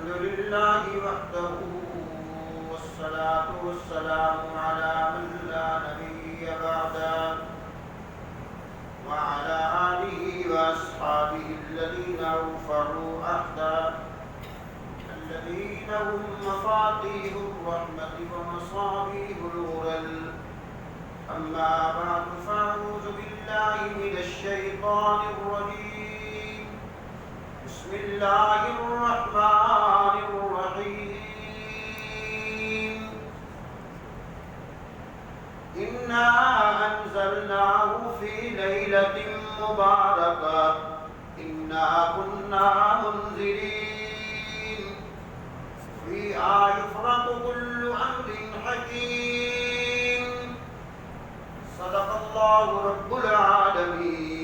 الحمد لله وحده والصلاة والسلام على من لا نبي بعده وعلى آله وأصحابه الذين أوفوا عهدا الذين هم مفاتيح الرحمة ومصابيح الغرل أما بعد فأعوذ بالله من الشيطان الرجيم بسم الله الرحمن الرحيم إنا أنزلناه في ليلة مباركة إنا كنا منذرين فيها يفرق كل أمر حكيم صدق الله رب العالمين.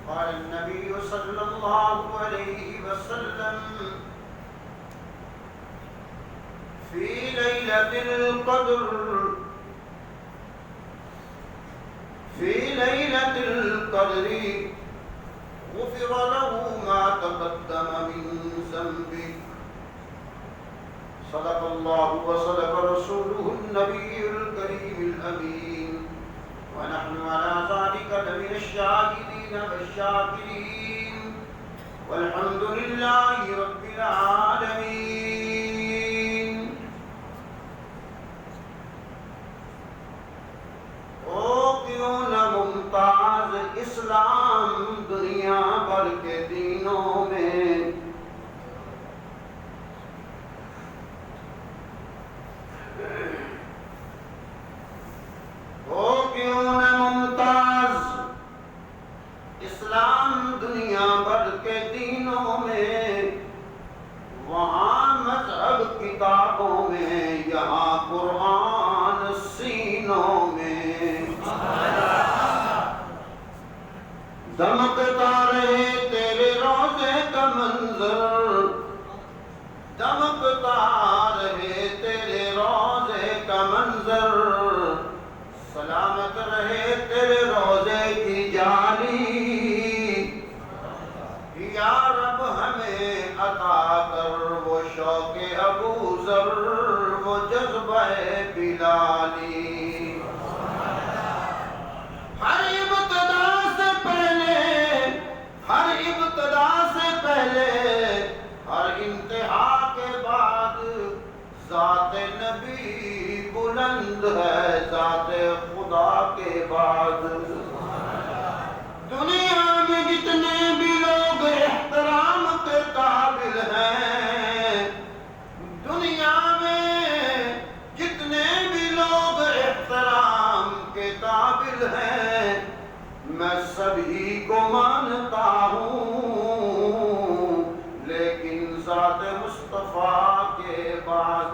قال النبي صلى الله عليه وسلم في ليلة القدر غفر له ما تقدم من ذنبه. صدق الله وصدق رسوله النبي الكريم الأمين ونحن على ذلك لمن الشاهدين والشاكرين والحمد لله رب العالمين. او کیوں نہ ممتاز اسلام دنیا بھر کے دینوں میں کیوں نہ ممتاز اسلام دنیا بھر کے دینوں میں وہاں مذہب کتابوں میں یہاں قرآن سینوں میں دمکتا رہے تیرے روزے کا منظر دمکتا رہے تیرے روزے کا منظر سلامت رہے تیرے روزے کی جالی یا رب ہمیں عطا کر وہ شوق ابو ذر وہ جذبہ بلالی. ہر ابتدا سے پہلے ہر انتہا کے بعد ذات نبی بلند ہے ذات خدا کے بعد. دنیا میں جتنے بھی لوگ احترام کے قابل ہیں دنیا میں جتنے بھی لوگ احترام کے قابل ہیں میں سبھی کو مانتا ہوں لیکن ذات مصطفیٰ کے بعد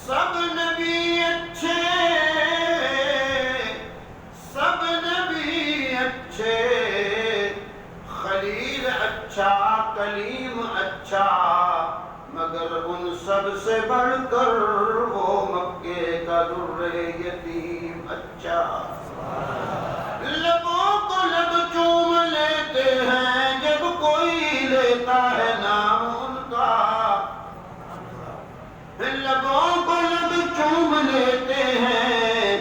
سب نبی اچھے خلیل اچھا کلیم اچھا مگر ان سب سے بڑھ کر وہ مکے کا در یتیم اچھا. لبوں کو لب چوم لیتے ہیں جب کوئی لیتا ہے نام ان کا لبوں کو لب چوم لیتے ہیں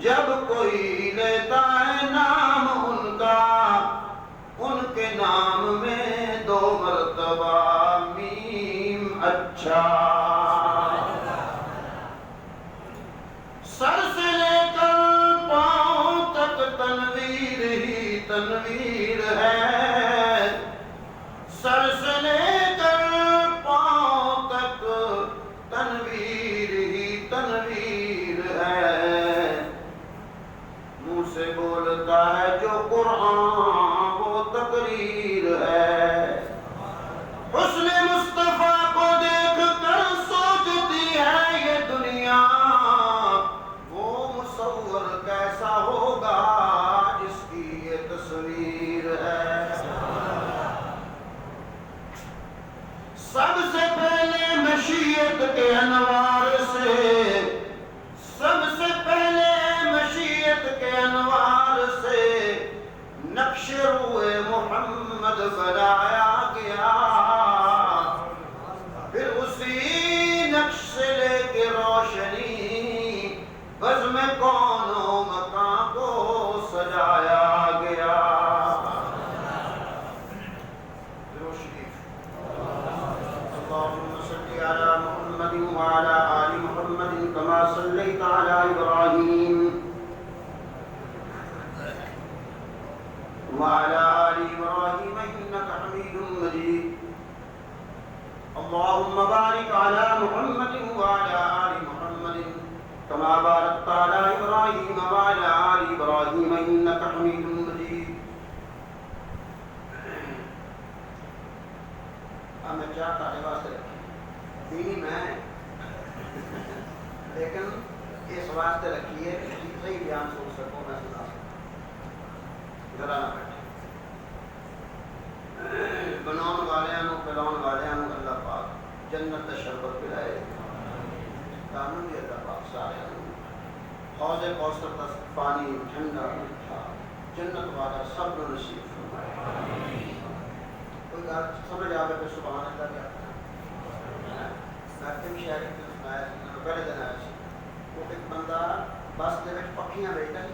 جب کوئی لیتا ہے نام ان کا ان کے نام میں 2 مرتبہ میم اچھا. سر سے لے کر پاؤں تک تنویر ہی تنویر ہے سر سے لے کر پاؤں تک تنویر ہی تنویر ہے. منہ سے بولتا ہے جو قرآن وہ تقریر ہے. حسن مصطفیٰ کو دیکھ کر سوچتی ہے یہ دنیا وہ مصور کیسا ہوگا جس کی یہ تصویر ہے. سب سے پہلے مشیت کے انوار سے سب سے پہلے مشیت کے انوار سے نقش روئے محمد محمد بنایا گیا، پھر اسی نقش سے لے کے روشنی بزم کون و مکان کو سجایا گیا۔ اللهم صل على محمد وعلى آل محمد كما صليت على إبراهيم وعلى آل إبراهيم إنك حميد مجيد۔ اللهم بارك على محمد وعلى آل محمد كما باركت على إبراهيم وعلى آل إبراهيم إنك حميد مجيد۔ میں چاہتا ہے واسطے دینی میں، لیکن اس واسطے رکھیے صحیح بیان سوچ سکو، میں سنا سکوں، ذرا نہ بیٹھے بناؤن والیاں پلاؤن والیاں اللہ پاک جنت کا شربت پلائے، قانون بھی اللہ پاک سارے حوض کوثر کا پانی ٹھنڈا میٹھا جنت والا سب کو نصیب فرمائے۔ کوئی گل سمجھ آئے تو سبحان اللہ کیا میں شہر سنایا پہلے دن آیا سی، وہ ایک بندہ بس دے وچ پکھیاں بیٹھا سی،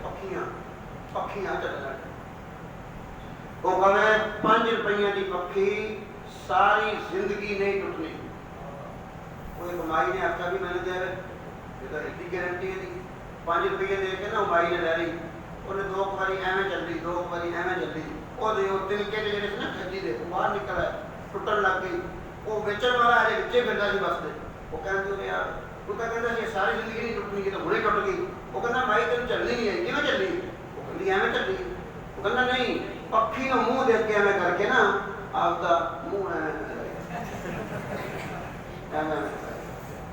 پکھیاں چلنا، وہ کہے 5 روپیے کی پکھی ساری زندگی نہیں ٹوٹنی۔ کوئی مائی نے آخیا بھی میں نے دے ایڈی گارنٹی ہے 5 روپیے دے کے نا مائی نے لے لی، انہیں 2 باری ایویں چلی 2 باری ایویں چلی، وہ تنکے کے جڑے نا کھجی دے وہ باہر نکل آئے ٹوٹن لگ گئی، وہ بیچن والا ہجے بچے پھرتا سی بس سے، وہ کہتے یار وہ کہتا سی ساری زندگی نہیں ٹوٹنی کی تو ہوں ٹوٹ گئی، وہ کہنا بھائی تین چلنی نہیں ہے کیوں چلی، وہ کہتی ایویں چلی، وہ کہنا نہیں پکھی کا منہ دیکھ کے ایویں کر کے نا آپ کا منہ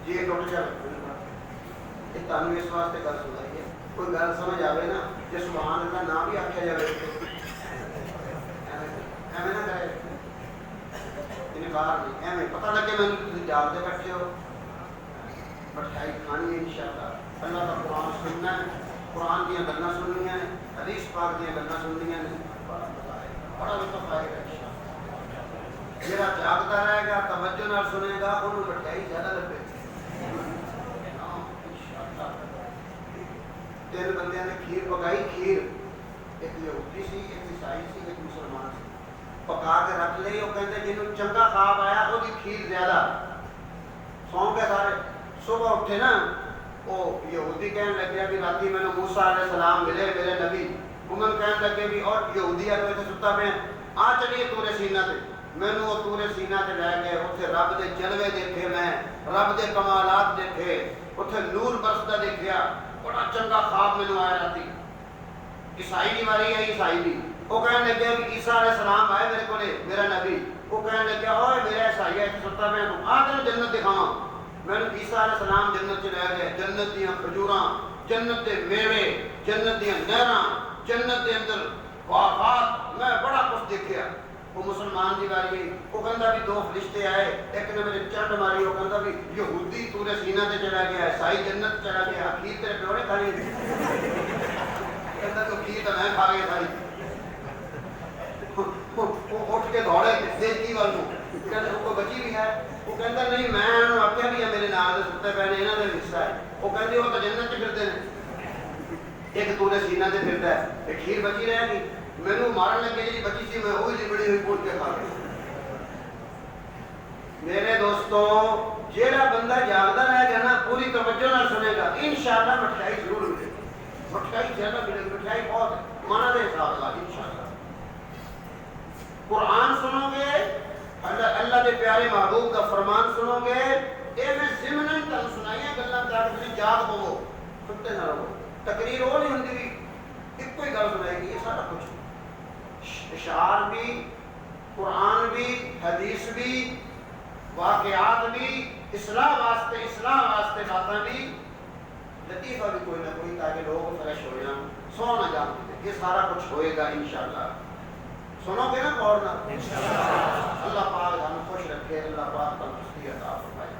جی ٹوٹ جائے، یہ تمہیں اس واسطے گل سنائی ہے، کوئی گل سمجھ آئے نا جی سبحان اللہ نہ بھی آخیا جائے ایویں نہ کرے، باہر نہیں ایویں پتہ لگے میں تھی جاگتے بیٹھے ہو، مٹھائی کھانی ہے انشاءاللہ، اللہ کا قرآن سننا ہے، قرآن دیا گلاں سننیاں ہیں، حدیث پاک دیا گلاں سننیاں ہیں، بڑا لطف آئے گا انشاءاللہ۔ جہاں جاگتا رہے گا توجہ نال سنے گا انہوں مٹھائی زیادہ لگے گی۔ 3 بندیاں نے کھیر پکائی، کھیر ایک یہودی سی ایک عیسائی سی ایک مسلمان سی، پکا کے رکھ لئی، وہ کہتے جنہوں چنگا خواب آیا وہ دی کھیر زیادہ، سو کے سارے صبح اٹھے نا، وہ یہودی کہنے لگے بھی راتی میں نے موسیٰ علیہ السلام ملے میرے نبی، انہوں کہنے لگے بھی اور یہودی آئے تھے ستا میں آ چلیے تورے سینہ تے، میں نے وہ تورے سینہ تے لے گئے، اتھے رب دے جلوے دیکھے، میں رب دے کمالات دیکھے، اتھے نور برسدہ دیکھیا، بڑا چنگا خواب میں نے آیا راتی۔ عیسائی کی باری ہے، عیسائی بھی وہ کہنے لگے کہ عیسیٰ علیہ السلام آئے میرے کو میرا نبی، وہ کہنے لگے اوے میرا عیسائی ہے ستا میں آ تیرے جنت دکھاواں، میں نے عیسیٰ علیہ السلام جنت چ لے گئے، جنت دیاں کھجوراں، جنت دے میوے، جنت دیاں نہراں، جنت دے اندر باغات، میں بڑا کچھ دیکھیا۔ وہ مسلمان دی باری گئی، وہ کہندا بھی 2 فرشتے آئے، ایک نے میرے چنڈ ماری، وہ کہندا بھی یہودی تورے سینہ تے چلا گیا، عیسائی جنت چلا گیا، کھیر تیرے پیو نے کھانی، کہندا تو کھیر تو میں کھا گیا ساری، وہ اٹھ کے دوڑے دیتی والوں، کہتے وہ بچی بھی ہے، وہ کہتا نہیں میں انہوں آکھیا بھی ہے میرے نال دے ستے پہنے انہاں دے حصہ ہے، وہ کہتے وہ تو جنت چ پھردے نے، ایک تورے سینہ تے پھردا ہے، ایک کھیر بچی رہے گی، مینوں مارن لگے جی بچی سی میں وہی لبڑی ہوئی پوٹ کے کھا گئی۔ میرے دوستو جیڑا بندہ جاگدا رہے گا نا پوری توجہ نال سنے گا انشاءاللہ مٹھائی ضرور ملے گی، مٹھائی زیادہ ملے گی، مٹھائی بہت ہے مانا دے حساب اللہ انشاءاللہ۔ قرآن سنو گے، اللہ کے پیارے محبوب کا فرمان سنو گے، اے میں ضمناً تم سنائیاں گلاں تاکہ تسی یاد پاؤ، سنتے نہ رہو، تقریر وہ نہیں ہوندی بھی ایک کوئی گل سنائے گی، یہ سارا کچھ اشعار بھی، قرآن بھی، حدیث بھی، واقعات بھی، اصلاح واسطے باتاں بھی، لطیفہ بھی کوئی نہ کوئی تاکہ لوگ فریش ہو جائیں، سو نہ جان، یہ سارا کچھ ہوئے گا انشاءاللہ۔ سنو گے نا غور نہ اللہ پاک ہمیں خوش رکھے، اللہ پاک تندرستی عطا فرمائے۔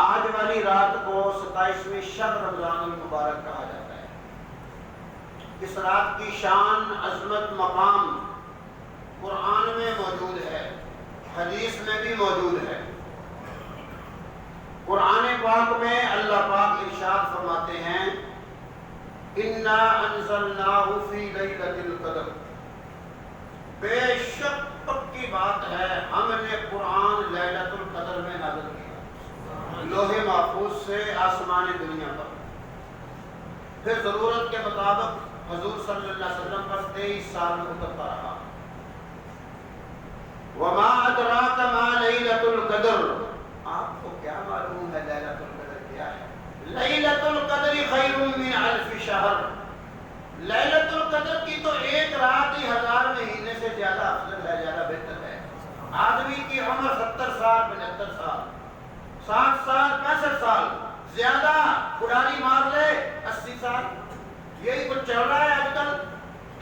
آج والی رات کو 27ویں شب رمضان المبارک کہا جاتا ہے۔ اس رات کی شان، عظمت، مقام قرآن میں موجود ہے، حدیث میں بھی موجود ہے۔ قرآن پاک میں اللہ پاک ارشاد فرماتے ہیں اِنَّا أَنزَلْنَاهُ فِي لَيْلَةِ الْقَدْرِ، بے شک پکی بات ہے ہم نے قرآن لیلۃ القدر میں نازل کیا، لوح محفوظ سے آسمان دنیا پر۔ پھر ضرورت کے مطابق حضور صلی اللہ علیہ وسلم پر 23 سال میں اترتا رہا۔ وما ادراک ما لیلۃ القدر، آپ کو کیا معلوم ہے لیلۃ القدر کیا ہے؟ لیلۃ القدر خیر من الف شہر، لیلۃ القدر کی تو ایک رات ہی 1000 مہینے سے زیادہ افضل ہے، زیادہ بہتر ہے۔ آدمی کی عمر 70 سال، 75 سال، 60 سال، 65 سال، زیادہ بڑھاری مار لے 80 سال، یہی کچھ چل رہا ہے آج کل۔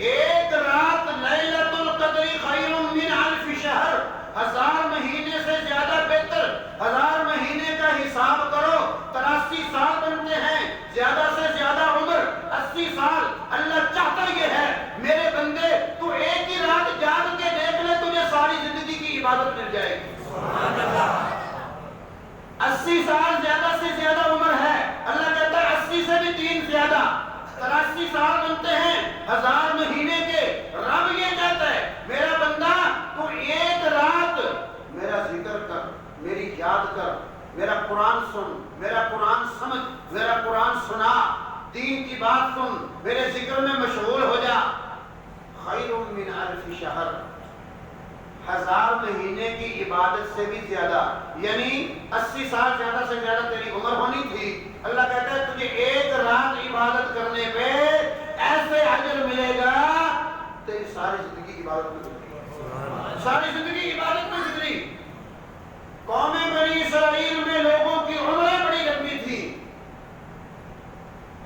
ایک رات لیلۃ القدر خیر من الف شہر، 1000 مہینے سے زیادہ بہتر۔ 1000 مہینے کا حساب کرو، 83 سال بنتے ہیں، زیادہ سے زیادہ عمر 80 سال۔ اللہ چاہتا یہ ہے میرے بندے تو ایک ہی رات جاگ کے دیکھ لے، تجھے ساری زندگی کی عبادت مل جائے گی۔ 80 سال زیادہ سے زیادہ عمر ہے، اللہ کہتا ہے 80 سے بھی 3 زیادہ، 83 سال بنتے ہیں 1000 مہینے کے۔ رب یہ کہتا ہے میرا بندہ تو ایک رات میرا ذکر کر، میری یاد کر، میرا قرآن سن، میرا قرآن سمجھ، میرا قرآن سنا، دین کی بات سن، میرے ذکر میں مشغول ہو جا۔ خیر من الف شہر، 1000 مہینے کی عبادت سے بھی زیادہ، یعنی 80 سال زیادہ سے زیادہ تیری عمر ہونی تھی۔ اللہ کہتا ہے تجھے ایک رات عبادت کرنے پہ ایسے اجر ملے گا، تیری ساری زندگی عبادت میں گزری، ساری زندگی عبادت میں گزری۔ قوم بنی اسرائیل میں لوگوں کی عمریں بڑی لمبی تھی۔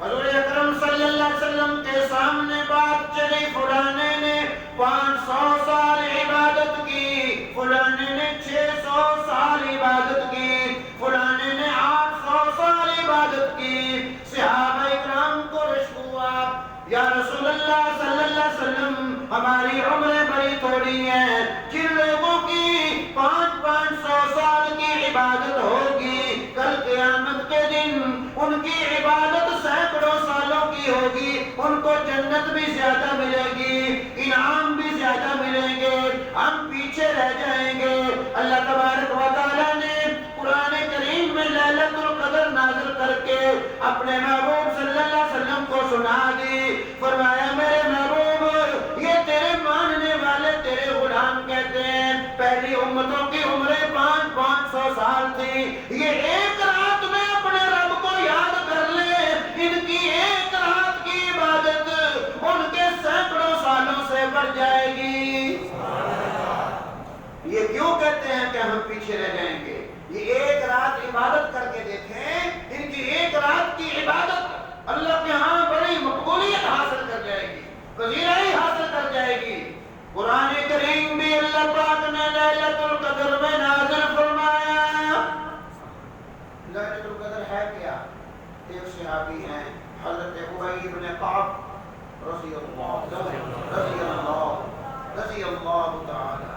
حضور اکرم صلی اللہ علیہ وسلم کے سامنے بات چلی، فلانے نے 500 سال عبادت کی، فلانے نے 600 سال عبادت کی، فلانے نے 800 سال عبادت کی۔ صحابہ اکرام کو رشک ہوا، یا رسول اللہ صلی اللہ علیہ وسلم ہماری عمریں بڑی تھوڑی ہیں، جن لوگوں کی 500 سال کی عبادت ہوگی کل قیامت کے دن ان کی عبادت سینکڑوں سالوں کی ہوگی، ان کو جنت بھی زیادہ ملے گی، انعام بھی زیادہ ملیں گے، ہم پیچھے رہ جائیں گے۔ اللہ تبارک و تعالیٰ نے قرآن کریم میں لیلۃ القدر نازل کر کے اپنے محبوب صلی اللہ علیہ وسلم کو سنا دی، فرمایا میرے محبوب یہ تیرے ماننے والے تیرے غلام کہتے ہیں پہلی امتوں کی عمریں 500 سال تھی، یہ ایک رات میں اپنے رب کو یاد کر لے، ان کی ایک رات کی عبادت ان کے سینکڑوں سالوں سے بڑھ جائے گی۔ یہ کیوں کہتے ہیں کہ ہم پیچھے رہ جائیں گے؟ یہ ایک رات عبادت کر کے دیکھیں، ان کی ایک رات کی عبادت اللہ کے ہاں بڑی مقبولیت حاصل کر جائے گی، پذیرائی حاصل کر جائے گی۔ قرآن کریم بھی اللہ پاک نے لیلۃ القدر میں نازل فرمایا۔ لیلۃ القدر ہے کیا؟ ایک صحابی ہیں حضرت ابی بن کعب رضی اللہ تعالی،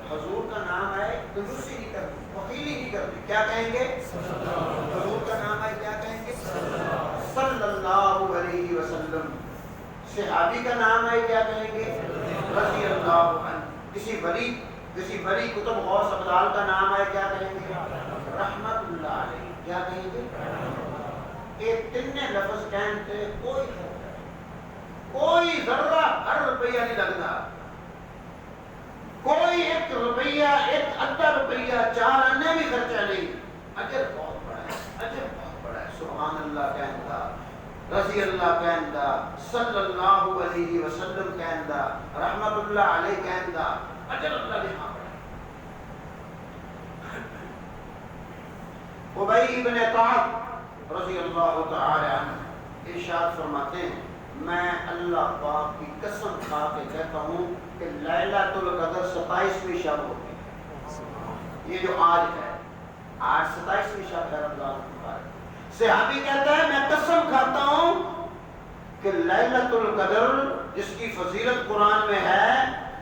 حضور کا نام ہے، کنجوسی نہیں کرتے، بخیلی نہیں کرتے، کیا کہیں گے؟ حضور کا نام ہے، کیا کہیں گے؟ صلی اللہ علیہ وسلم۔ صحابی کا نام ہے، کیا کہیں گے؟ رضی اللہ عنہ۔ کسی ولی کتب غوث ابدال کا نام ہے، کیا کہیں گے؟ رحمت اللہ علیہ، کیا کہیں گے؟ ایک تین لفظ کہتے کوئی ذرہ ہر روپیہ نہیں لگتا، کوئی 1 روپیہ 1 آدھا روپیہ 4 آنے بھی خرچہ نہیں، اجر بہت بڑا ہے، اجر بہت بڑا ہے۔ سبحان اللہ کہندا، رضی اللہ کہندا، صلی اللہ علیہ وسلم کہندا، رحمت اللہ علیہ کہندا، اجر اللہ نے ہاں بڑا ہے۔ ابی بن کعب رضی اللہ تعالی عنہ ارشاد فرماتے ہیں میں اللہ پاک کی قسم کھا کے کہتا ہوں کہ لیلۃ القدر 27ویں شب ہوتی ہے، یہ جو آج ہے، آج 27ویں شب ہے رمضان المبارک۔ صحابی کہتا ہے میں قسم کھاتا ہوں کہ لیلۃ القدر جس کی فضیلت قرآن میں ہے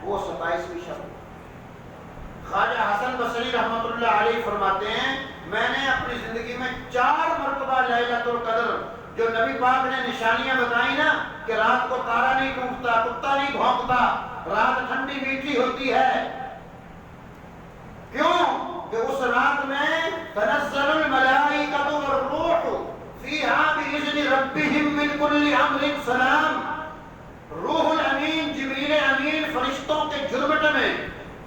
وہ 27ویں شب ہے۔ خواجہ حسن بصری رحمۃ اللہ علیہ فرماتے ہیں میں نے اپنی زندگی میں 4 مرتبہ لیلۃ القدر جو نبی پاک نے نشانیاں بتائی نا کہ رات کو تارا نہیں ٹوٹتا، کتا نہیں بھونکتا، رات ٹھنڈی میٹھی ہوتی ہے، کیوں کہ اس رات میں تنزل الملائکۃ والروح فیہا بإذن ربہم من کل امر سلام، روح الامین جبریل امین فرشتوں کے جھرمٹ میں،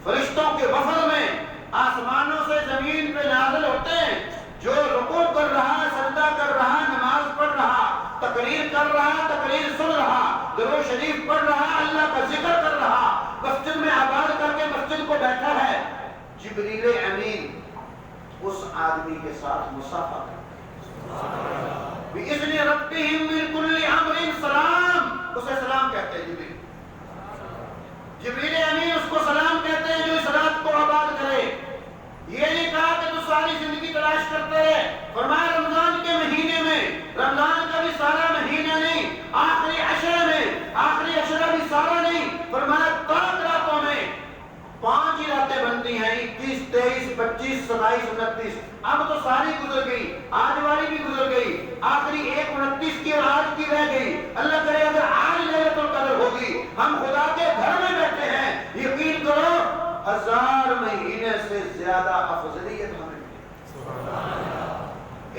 فرشتوں کے وفد میں آسمانوں سے زمین پہ نازل ہوتے ہیں، جو رکوع کر رہا، سجدہ کر رہا، نماز پڑھ رہا، تقریر کر رہا، تقریر سن رہا، درود شریف پڑھ رہا، اللہ کا ذکر کر رہا، مسجد میں آباد کر کے مسجد کو بیٹھا ہے، جبریل امین اس آدمی کے ساتھ مصافحہ کرتا ہے، بِإِذْنِ رَبِّهِمْ مِنْ كُلِّ أَمْرٍ سلام، اسے سلام کہتے ہیں جبریل، جبریل امین اس کو سلام کہتے ہیں جو اس رات کو آباد کرے۔ یہ نہیں کہا کہ تو ساری زندگی تلاش کرتے رہے، فرمایا رمضان کے مہینے میں، رمضان کا بھی سارا مہینہ نہیں، آخری عشرہ میں، آخری عشرہ بھی سارا نہیں، فرمایا 5 راتوں میں 5 ہی راتیں بنتی ہیں، 21 23 25 27 29، اب تو ساری گزر گئی، آج والی بھی گزر گئی، آخری 1 29 کی اور آج کی رہ گئی، اللہ کرے اگر آج لیلۃ القدر ہوگی، ہم خدا کے گھر میں بیٹھے ہیں، یقین کرو 1000 مہینے سے زیادہ افضلیت ہمیں ملی۔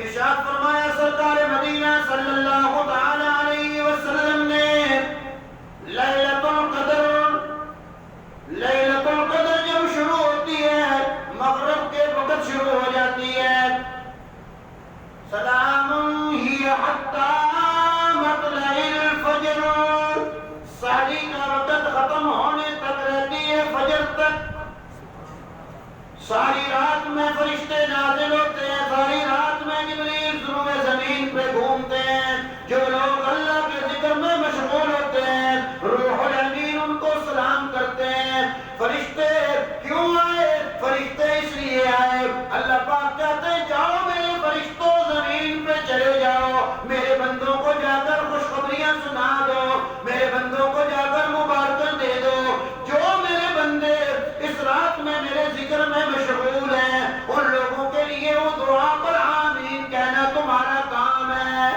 ارشاد فرمایا سرکار مدینہ صلی اللہ تعالی علیہ وسلم نے لیلۃ القدر، لیلۃ القدر جب شروع ہوتی ہے مغرب کے وقت شروع ہو جاتی ہے، سلام ہی حتی مطلع الفجر، سحری کا وقت ختم ہونے تک رہتی ہے، فجر تک، ساری رات میں فرشتے نازل ہوتے ہیں، ساری رات میں جبریل ضروع زمین پہ گھومتے ہیں، جو لوگ اللہ کے ذکر میں مشغول ہوتے ہیں روح الامین ان کو سلام کرتے ہیں۔ فرشتے کیوں آئے؟ فرشتے اس لیے آئے، اللہ پاک کہتے ہیں جاؤ میرے فرشتوں زمین پہ چلے جاؤ، میرے بندوں کو جا کر خوشخبریاں سنا دو، میرے بندوں کو جا کر مبارکاں دے دو، جو میرے بندے اس رات میں میرے ذکر میں مشغول ہیں ان لوگوں کے لیے وہ دعا پر آمین کہنا تمہارا کام ہے۔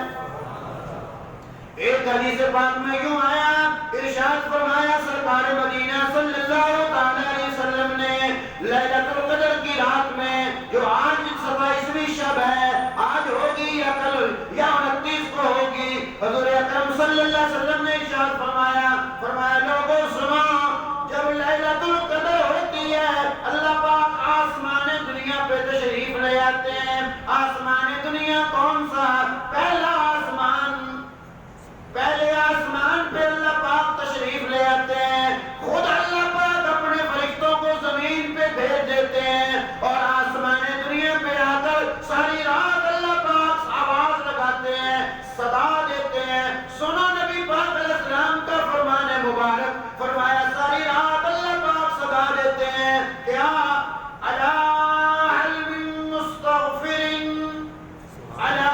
ایک حدیث پاک میں یوں آیا، ارشاد فرمایا سرکار مدینہ صلی اللہ تعالی علیہ وسلم نے لیلۃ القدر کی رات میں جو آج 27ویں شب ہے، آج ہوگی یا کل یا 29 کو ہوگی، حضور اکرم صلی اللہ علیہ وسلم نے ارشاد فرمایا، فرمایا لوگوں سنو، جب لیلۃ القدر ہوتی ہے اللہ پاک آسمان دنیا پہ تشریف لے آتے ہیں۔ آسمان دنیا کون سا؟ پہلا آسمان، پہلے آسمان پہ اللہ پاک تشریف لے آتے ہیں، خود اللہ پاک اپنے فرشتوں کو زمین پہ بھیج دیتے ہیں اور آسمان دنیا پہ آ کر ساری رات اللہ پاک آواز لگاتے ہیں، صدا دیتے ہیں۔ سنو نبی پاک علیہ السلام کا فرمان مبارک، فرمایا ساری رات اللہ پاک صدا دیتے ہیں، کیا الا هل من مستغفر، الا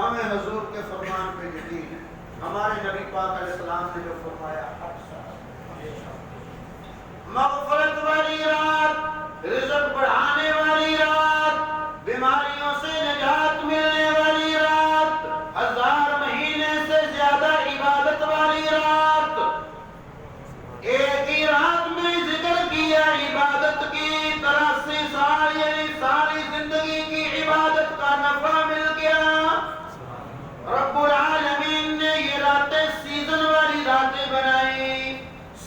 ہمیں حضور کے فرمان پہ یقین ہے. ہمارے نبی پاک علیہ السلام نے جو فرمایا مغفرت والی رات، رزق بڑھانے والی رات، بیماریوں سے نجات ملنے والی رات، 1000 مہینے سے زیادہ عبادت والی رات. ایک ہی رات میں ذکر کیا، عبادت کی 83 سال یعنی ساری زندگی کی عبادت کا نفع مل گیا. رب العالمین نے یہ راتیں سیزن والی راتیں بنائی.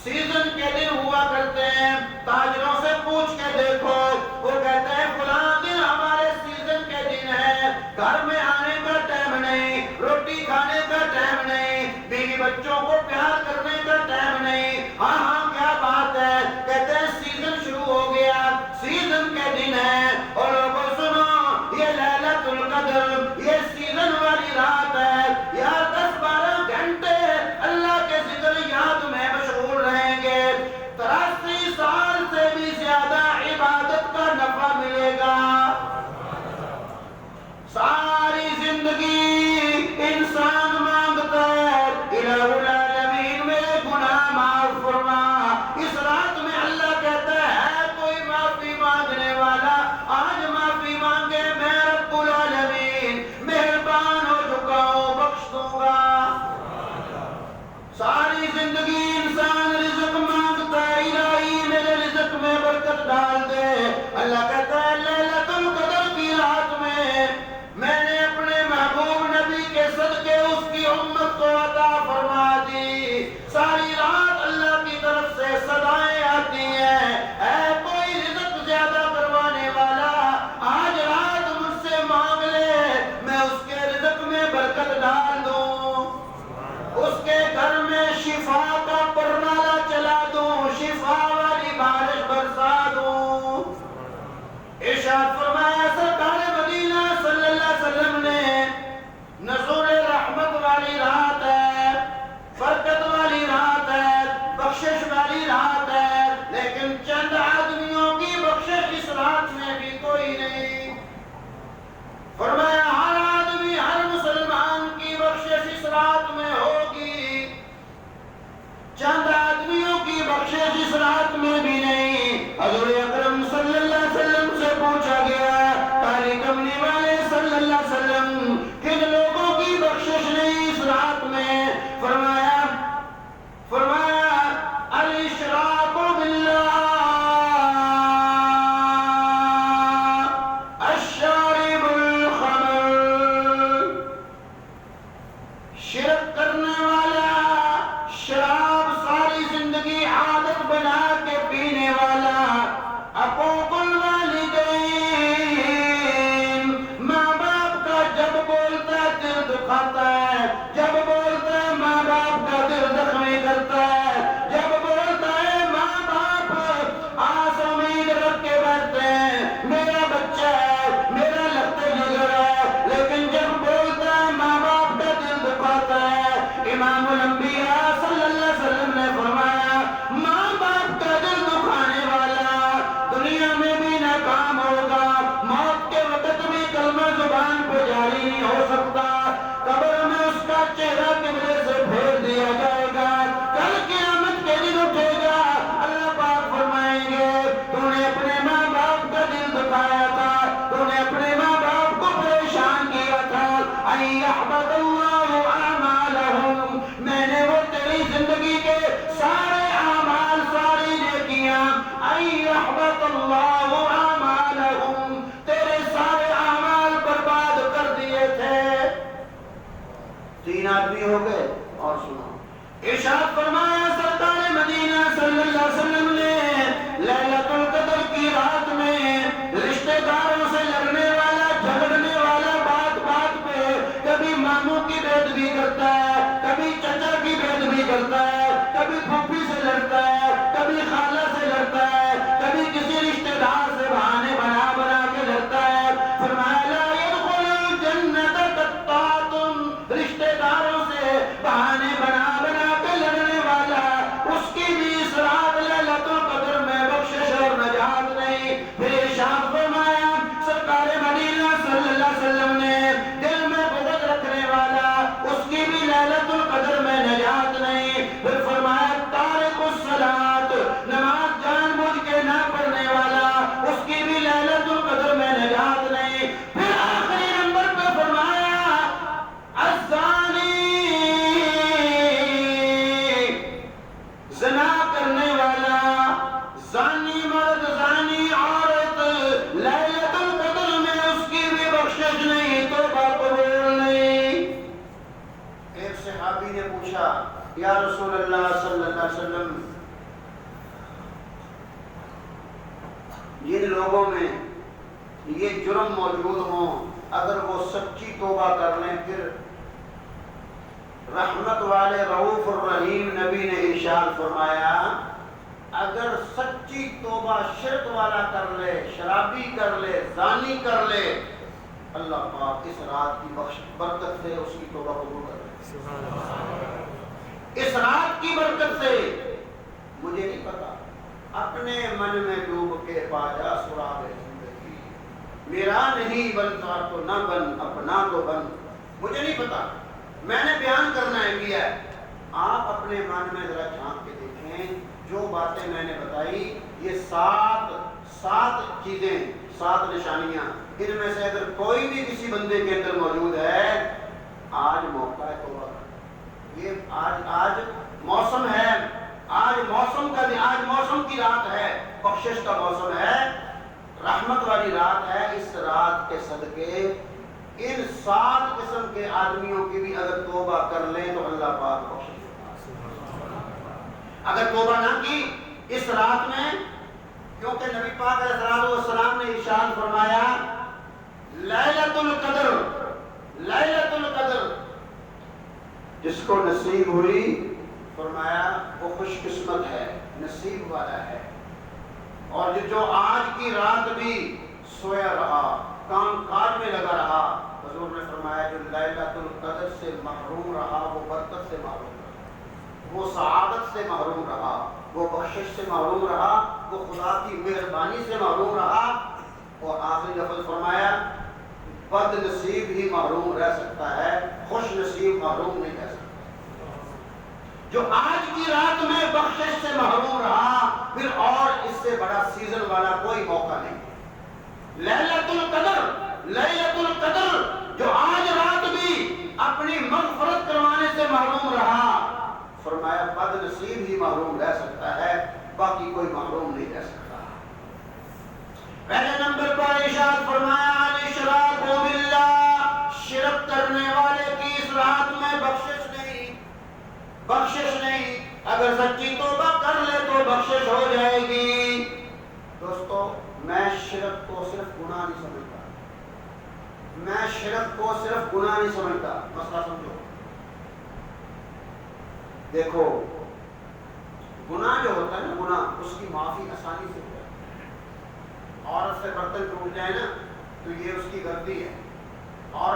سیزن کے دن ہوا کرتے ہیں، تاجروں سے پوچھ کے دیکھو، وہ کہتے ہیں فلاں دن ہمارے سیزن کے دن ہے، گھر میں آنے کا ٹائم نہیں، روٹی کھانے کا ٹائم نہیں، بیوی بچوں کو پیار کرنے کا ٹائم نہیں. ہاں ہاں کیا بات ہے؟ کہتے ہیں سیزن شروع ہو گیا، سیزن کے دن ہے. اور لوگوں سنو، یہ لیلۃ القدر یہ سیزن والی رات ہے. یا 10-12 گھنٹے اللہ کے ذکر یاد میں مشغول رہیں گے، 83 سال سے بھی زیادہ عبادت کا نفع ملے گا. ساری زندگی انسان مانگتا ہے الہ العالمین میرے گناہ معاف فرما. اس رات میں اللہ کہتا ہے کوئی معافی مانگنے والا آج معافی مانگے، میں رب العالمین مہربان ہو چکا ہوں، بخش دوں گا. ساری زندگی انسان رزق مانگتا ہے، الہی میرے رزق میں برکت ڈال دے. اللہ کہتا ہے لیلۃ القدر کی رات میں میں نے اپنے محبوب نبی کے صدقے اس کی امت کو عطا فرما دی. ساری رات اللہ کی طرف سے صدائیں آتی ہیں، اے کوئی رزق زیادہ کروانے والا آج رات مجھ سے مانگ لے، میں اس کے رزق میں برکت ڈال دوں، اس کے گھر میں شفا کا پرنالہ چلا دوں، شفا والی بارش برسا دوں. ارشاد فرمایا سرکار مدینہ صلی اللہ علیہ وسلم نے نزول رحمت والی رات ہے، برکت والی رات ہے، بخشش والی رات ہے، لیکن چند آدمیوں کی بخشش اس رات میں بھی کوئی نہیں. فرمایا ہر آدمی ہر مسلمان کی بخشش اس رات میں ہوگی، چند آدمیوں کی بخشش اس رات میں بھی نہیں. حضور اکرم صلی اللہ علیہ وسلم سے پوچھا گیا کالی کملی والے صلی اللہ علیہ وسلم کن لوگوں کی بخشش نہیں اس رات میں؟ فرمایا الاشراک باللہ، الشارب الخمر، شرک کرنے والا، شراب ساری زندگی عادت بنا کے پینے والا، عقوق الوالدین، ماں باپ کا جب بولتا ہے دل دکھاتا ہے، جب بولتا ہے ماں باپ کا دل زخمی کرتا ہے، جب بولتا ہے ماں باپ آس امید رکھ کے بیٹھتے ہیں میرا بچہ ہے، میرا لگتے جگر ہے، لیکن جب بولتا ہے ماں باپ کا دل دکھاتا ہے. امام الانبیاء صلی اللہ علیہ وسلم نے فرمایا ماں باپ کا دل دکھانے والا دنیا میں بھی ناکام ہوگا، موت کے وقت بھی کلمہ زبان پہ جاری نہیں ہو سکتا، قبر میں اس کا چہرہ قبلے سے پھیر دیا جائے گا، کل قیامت کے دن اٹھے گا. اللہ پاک فرمائیں گے تو نے اپنے ماں باپ کا دل دکھایا تھا، تو نے اپنے ماں باپ کو پریشان کیا تھا، ان یحبط اللہ اعمالہم، میں نے وہ تیری زندگی کے سارے اعمال ساری نیکیاں ان یحبط اللہ اعمالہم تیرے سارے اعمال برباد کر دیے تھے. 3 آدمی ہو گئے. اور سنو ارشاد فرمایا سرکار مدینہ صلی اللہ علیہ وسلم نے لیلۃ القدر کی رات میں رشتہ داروں سے لڑنے والا، جھگڑنے والا، بات بات پہ کبھی ماموں کی بے ادبی کرتا ہے، کبھی چچا کی بے ادبی کرتا ہے، کبھی پھوپھی سے لڑتا ہے، کبھی خالہ سے لڑتا ہے، کبھی کسی رشتہ دار سے بہانے بنا بنا کے لڑتا ہے. فرمایا لا يدخل الجنت قطاط، رشتہ داروں سے بہانے بنا بنا کے لڑنے والا اس کی بھی اس رات لیلۃ پوچھا یا رسول اللہ صلی اللہ علیہ وسلم جن لوگوں میں یہ جرم موجود ہوں اگر وہ سچی توبہ کر لیں پھر رحمت والے رؤوف الرحیم نبی نے ارشاد فرمایا اگر سچی توبہ شرک والا کر لے، شرابی کر لے، زانی کر لے، اللہ پاک اس رات کی برکت سے اس کی توبہ قبول کر لے۔ اس رات کی برکت سے مجھے نہیں پتا، اپنے من میں ڈوب کے پا جا سراغ زندگی، میرا نہیں بنتا تو نہ بن، اپنا تو بن، مجھے نہیں پتا، میں نے بیان کرنا ہے کیا ہے۔ آپ اپنے من میں ذرا جھانک کے دیکھیں، جو باتیں میں نے بتائی یہ سات چیزیں، 7 نشانیاں، ان میں سے اگر کوئی بھی کسی بندے کے اندر موجود ہے، آج موقع ہے توبہ کا۔ یہ آج موسم ہے، آج موسم کی رات ہے، بخشش کا موسم ہے، رحمت والی رات ہے۔ اس رات کے صدقے ان 7 قسم کے آدمیوں کی بھی اگر توبہ کر لیں تو اللہ پاک بخشش۔ اگر توبہ نہ کی اس رات میں، کیونکہ نبی پاک علیہ السلام نے ارشاد فرمایا لیلۃ القدر، لیلۃ القدر جس کو نصیب ہوئی فرمایا وہ خوش قسمت ہے، نصیب والا ہے۔ اور جو آج کی رات بھی سویا رہا، کام کاج میں لگا رہا، حضور نے فرمایا جو لیلۃ القدر سے محروم رہا وہ برکت سے محروم رہا، وہ سعادت سے محروم رہا، وہ بخشش سے محروم رہا، وہ خدا کی مہربانی سے محروم رہا۔ اور آخری لفظ فرمایا بد نصیب ہی محروم رہ سکتا ہے، خوش نصیب محروم نہیں رہ سکتا۔ جو آج کی رات میں بخشش سے محروم رہا، پھر اور اس سے بڑا سیزن والا کوئی موقع نہیں۔ لیلۃ القدر، لیلۃ القدر جو آج رات بھی اپنی مغفرت کروانے سے محروم رہا، فرمایا بد نصیب ہی محروم رہ سکتا ہے، باقی کوئی محروم نہیں رہ سکتا۔ پہلے نمبر پر ارشاد فرمایا الاشراک باللہ، شرک کرنے والے کی اس رات میں بخشش نہیں، بخشش نہیں۔ اگر سچی توبہ کر لے تو بخشش ہو جائے گی۔ دوستو میں شرک کو صرف گناہ نہیں سمجھتا، میں شرک کو صرف گناہ نہیں سمجھتا، مسئلہ سمجھو۔ دیکھو گناہ جو ہوتا ہے نا، گناہ اس کی معافی آسانی سے ہوتا ہے۔ عورت سے برتن ٹوٹ جائے نا تو یہ اس کی غلطی ہے، اور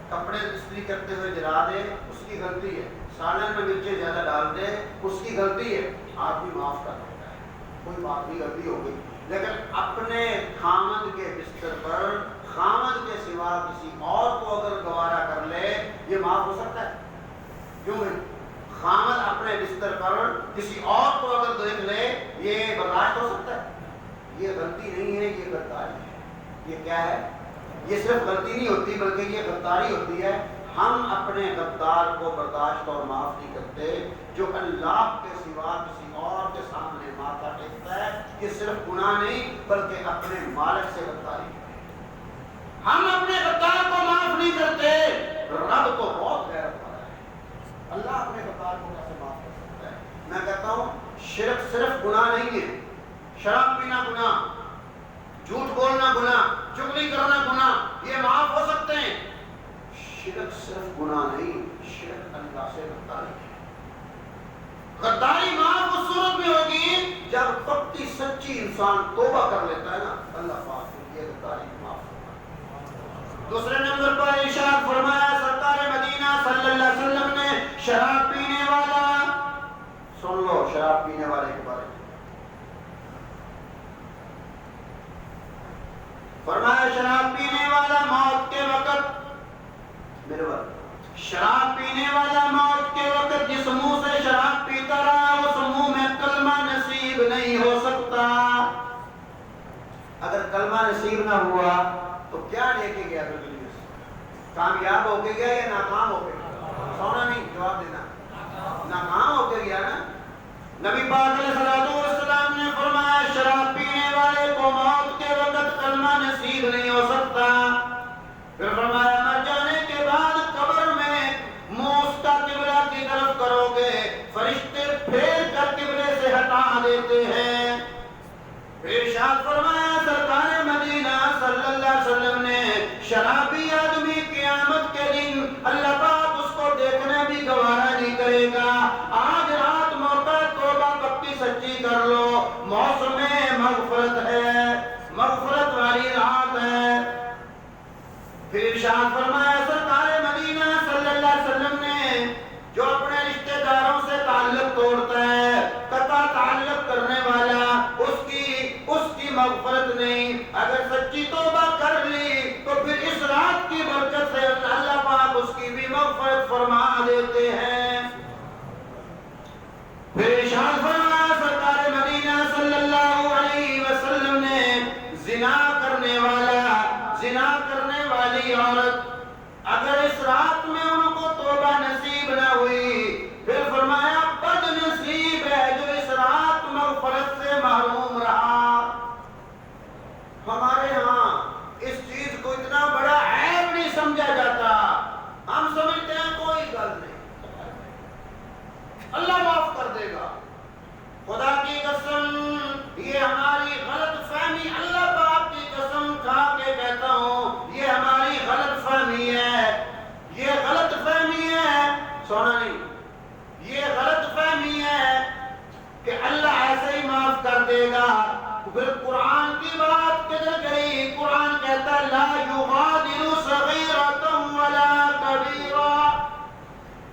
کپڑے استری کرتے ہوئے جلا دے اس کی غلطی ہے، سالن میں مرچیں زیادہ ڈال دے اس کی غلطی ہے، آدمی معاف کر دیتا ہے، کوئی بات نہیں، غلطی ہو گئی۔ لیکن اپنے خامد کے بستر پر خامد کے سوا کسی اور کو اگر گوارا کر لے یہ معاف ہو سکتا ہے؟ کیوں نہیں؟ خامد اپنے بستر پر کسی اور کو اگر دیکھ لے یہ برداشت ہو سکتا ہے؟ یہ غلطی نہیں ہے، یہ غداری ہے۔ یہ کیا ہے؟ یہ صرف غلطی نہیں ہوتی بلکہ یہ غداری ہوتی ہے۔ ہم اپنے غدار کو برداشت اور معاف نہیں کرتے۔ جو اللہ کے سوا کسی اور کے سامنے ماتھا ٹیکتا ہے یہ صرف گناہ نہیں بلکہ اپنے مالک سے غداری ہے۔ ہم اپنے غدار کو معاف نہیں کرتے، رب تو بہت غیرت والا ہے، اللہ اپنے غدار کو کیسے معاف کر سکتا ہے؟ میں کہتا ہوں شرک صرف گناہ نہیں ہے، شراب پینا گناہ، جھوٹ بولنا گناہ، چغلی کرنا گناہ، یہ معاف ہو سکتے ہیں۔ شرک صرف گناہ نہیں، شرک اللہ سے غداری ہے۔ غداری معاف اس صورت میں ہوگی جب پکی سچی انسان توبہ کر لیتا ہے نا، اللہ پاک یہ غداری معاف ہوگا۔ دوسرے نمبر پر ارشاد فرمایا سرکار مدینہ صلی اللہ علیہ وسلم نے شراب پینے والا، سن لو شراب پینے والے کے بارے میں فرمایا شراب پینے والا موت کے وقت، میرے وقت شراب پینے والا موت کے وقت جس منہ سے شراب پیتا رہا اس منہ میں کلمہ نصیب نہیں ہو سکتا۔ اگر کلمہ نصیب نہ ہوا تو کیا لے کے گیا دنیا سے؟ کامیاب ہو کے گیا یا ناکام ہو کے گیا؟ سونا نہیں، جواب دینا، ناکام ہو کے گیا نا۔ نبی پاک علیہ السلام نے فرمایا شراب پینے والے کو موت کے وقت کلمہ نصیب نہیں ہو سکتا۔ پھر فرمایا مر جانے کے بعد قبر میں منہ اس کا قبلہ کی طرف کرو ارشاد فرمایا سرکار مدینہ صلی اللہ علیہ وسلم نے جو اپنے رشتہ داروں سے تعلق توڑتا ہے، قطع تعلق کرنے والا، اس کی مغفرت نہیں، اگر سچی توبہ کر لی تو پھر اس رات کی برکت سے اللہ پاک اس کی بھی مغفرت فرما دیتے ہیں۔ پھر ارشاد فرمایا سرکار مدینہ صلی اللہ علیہ وسلم نے زنا کرنے والی عورت اگر اس رات میں ان کو توبہ نصیب نہ ہوئی، پھر فرمایا بد نصیب ہے جو اس رات مغفرت سے محروم رہا۔ ہمارے ہاں اس چیز کو اتنا بڑا عیب نہیں سمجھا جاتا، ہم سمجھتے ہیں کوئی گل نہیں، اللہ معاف کر دے گا۔ خدا کی قسم یہ ہماری غلط فہمی، اللہ پاک کی قسم کھا کے کہتا ہوں یہ ہماری غلط فہمی ہے، یہ غلط فہمی ہے، سونا نہیں، یہ غلط فہمی ہے کہ اللہ ایسے ہی معاف کر دے گا۔ پھر قرآن کی بات کدھر گئی؟ قرآن کہتا ہے لا یغادر صغیرۃ ولا کبیرۃ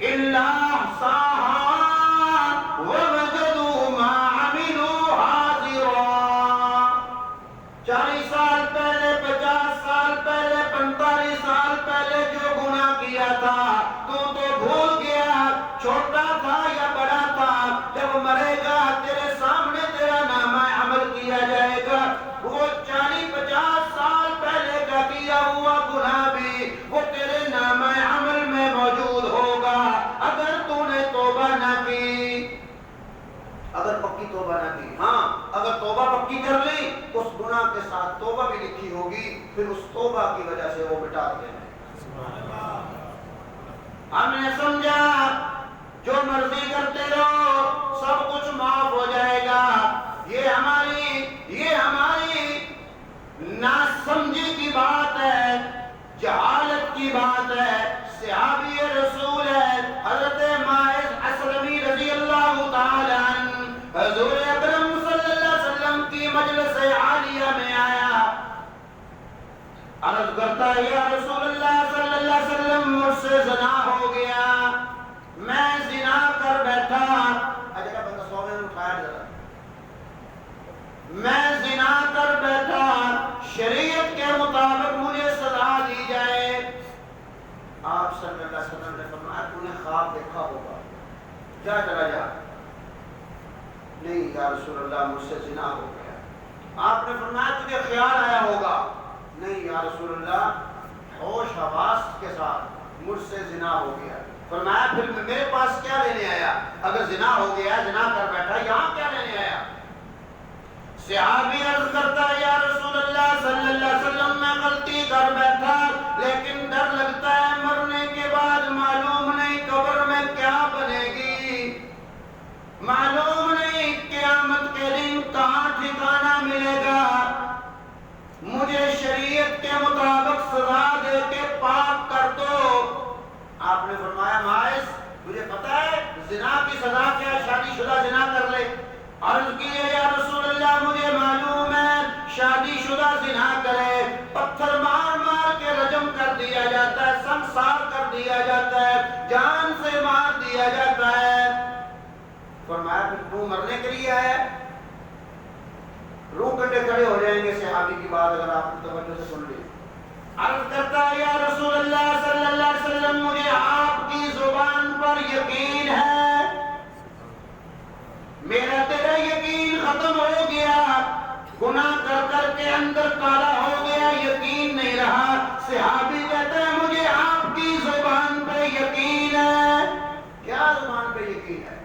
الا احصاها ووجدوا ما عملوا حاضرا۔ 40 سال پہلے، 50 سال پہلے، 45 سال پہلے جو گناہ کیا تھا تو بھول گیا، چھوٹا تھا یا بڑا تھا، جب مرے گا تیرے سامنے تیرا نامہ عمل کیا جائے گا، وہ 40-50 سال پہلے کا کیا ہوا گناہ بھی وہ تیرے نامہ عمل میں موجود ہوگا اگر تو نے توبہ نہ کی، اگر پکی توبہ نہ کی۔ ہاں اگر توبہ پکی کر لی اس گناہ کے ساتھ توبہ بھی لکھی ہوگی، پھر اس توبہ کی وجہ سے وہ مٹا دیں۔ ہم نے سمجھا جو مرضی کرتے رہو سب کچھ معاف ہو جائے گا، یہ ہماری ناسمجھی کی بات ہے، جہالت کی بات ہے۔ صحابی رسول ہے حضرت ماعز اسلمی رضی اللہ تعالی عنہ حضور اکرم صلی اللہ علیہ وسلم کی مجلس عالیہ میں آیا، عرض کرتا ہے یا رسول اللہ صلی اللہ علیہ وسلم مجھ سے زنا ہو گیا، میں زنا کر بیٹھا، اجرا بندہ 100 میں اٹھایا ذرا، میں زنا کر بیٹھا، شریعت کے مطابق مجھے سزا دی جائے۔ آپ صلی اللہ علیہ وسلم نے فرمایا تو نے خواب دیکھا ہوگا، جا چلا جا۔ نہیں یا رسول اللہ مجھ سے زنا ہو گیا۔ آپ نے فرمایا تجھے خیال آیا ہوگا، نہیں یا رسول اللہ ہوش حواس کے ساتھ مجھ سے زنا ہو گیا۔ فرمایا پھر میرے پاس کیا لینے آیا؟ اگر زنا ہو گیا، زنا کر بیٹھا، یہاں کیا لینے آیا؟ صحابی عرض کرتا ہے یا رسول اللہ صلی اللہ علیہ وسلم میں غلطی کر بیٹھا، لیکن ڈر لگتا ہے مرنے کے بعد معلوم نہیں قبر میں کیا بنے گی، معلوم نہیں قیامت کے دن کہاں ٹھکانہ ملے گا، مجھے شریعت کے مطابق سزا دے کے پاک کر دو۔ آپ نے فرمایا ماعز مجھے پتا ہے زنا کی سزا کیا، شادی شدہ زنا کر لے۔ عرض کی یا رسول اللہ مجھے معلوم ہے شادی شدہ زنا کرے پتھر مار مار کے رجم کر دیا جاتا ہے، سنسار کر دیا جاتا ہے، جان سے مار دیا جاتا ہے۔ فرمایا پھر تو مرنے کے لیے آیا؟ روح کنڈے کھڑے ہو جائیں گے صحابی کی بات اگر آپ توجہ سے سن لی۔ عرض کرتا ہے یا رسول اللہ صلی اللہ علیہ وسلم مجھے آپ کی زبان پر یقین ہے، میرا تیرا یقین ختم ہو گیا، گناہ کر کر کے اندر کالا ہو گیا، یقین نہیں رہا۔ صحابی کہتا ہے مجھے آپ کی زبان پہ یقین ہے۔ کیا زبان پہ یقین ہے؟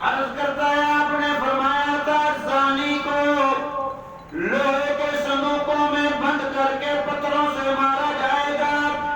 عرض کرتا ہے آپ نے فرمایا تھا زانی کو لوہے کے صندوقوں میں بند کر کے پتھروں سے مارا جائے گا،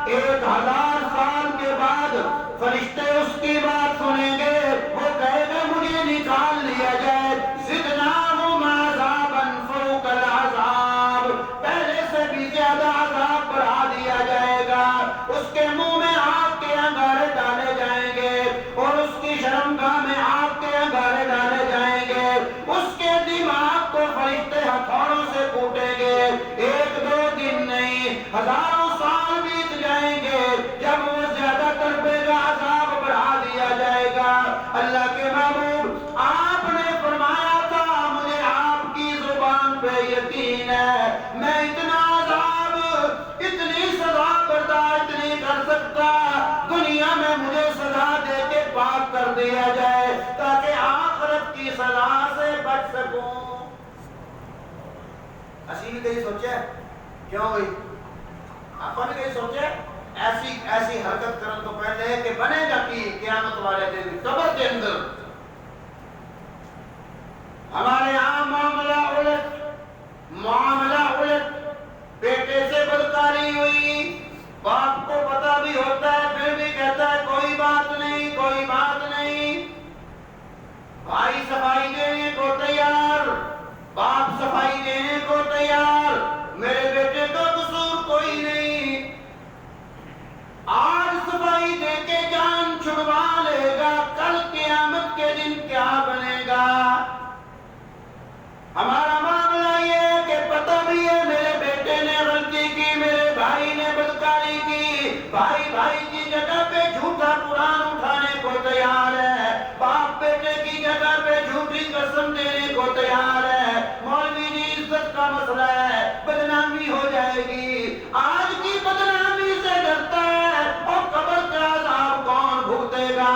1000 سال کے بعد فرشتے اس کی بات سنیں گے، وہ کہے گا مجھے نکال لیا جائے، زدناہم عذابا فوق العذاب، پہلے سے بھی زیادہ عذاب بڑھا دیا جائے گا، اس کے منہ میں آگ کے انگارے ڈالے جائیں گے اور اس کی شرمگاہ میں آگ کے انگارے ڈالے جائیں گے، اس کے دماغ کو فرشتے ہتھوڑوں سے کوٹیں گے، 1-2 دن نہیں 1000 سال بیت جائیں گے، جب وہ زیادہ تڑپے گا عذاب بڑھا دیا جائے گا۔ اللہ کے محبوب آپ نے فرمایا تھا مجھے آپ کی زبان پہ یقین ہے، میں اتنا عذاب، اتنی سزا برداشت نہیں کر سکتا، دنیا میں مجھے سزا دے کے پاک کر دیا جائے تاکہ آخرت کی سزا سے بچ سکوں۔ اسی بھی کہیں سوچے کیوں ہوئی؟ آپ نے کہیں سوچے ایسی حرکت کرن تو پہلے کہ بنے گا کی قیامت والے دن قبر کے اندر ہمارے یہاں معاملہ الٹ، بیٹے سے بدکاری ہوئی، باپ کو پتہ بھی ہوتا ہے پھر بھی کہتا ہے کوئی بات نہیں، کوئی بات نہیں۔ بھائی صفائی دینے کو تیار، باپ صفائی دینے کو تیار، میرے بیٹے کا قصور کوئی نہیں، آج صفائی دے کے جان چھڑوا لے گا، کل قیامت کے دن کیا بنے گا؟ ہمارا معاملہ یہ ہے کہ پتہ بھی ہے میرے بیٹے نے غلطی کی، میرے بھائی نے بدکاری کی، بھائی کی جگہ پہ جھوٹا قرآن اٹھانے کو تیار ہے، باپ بیٹے کی جگہ پہ جھوٹی قسم دینے کو تیار ہے، مولوی جی عزت کا مسئلہ ہے، بدنامی ہو جائے گی، آج کی بدنامی سے ڈرتا ہے اور قبر کا عذاب کون بھگتے گا؟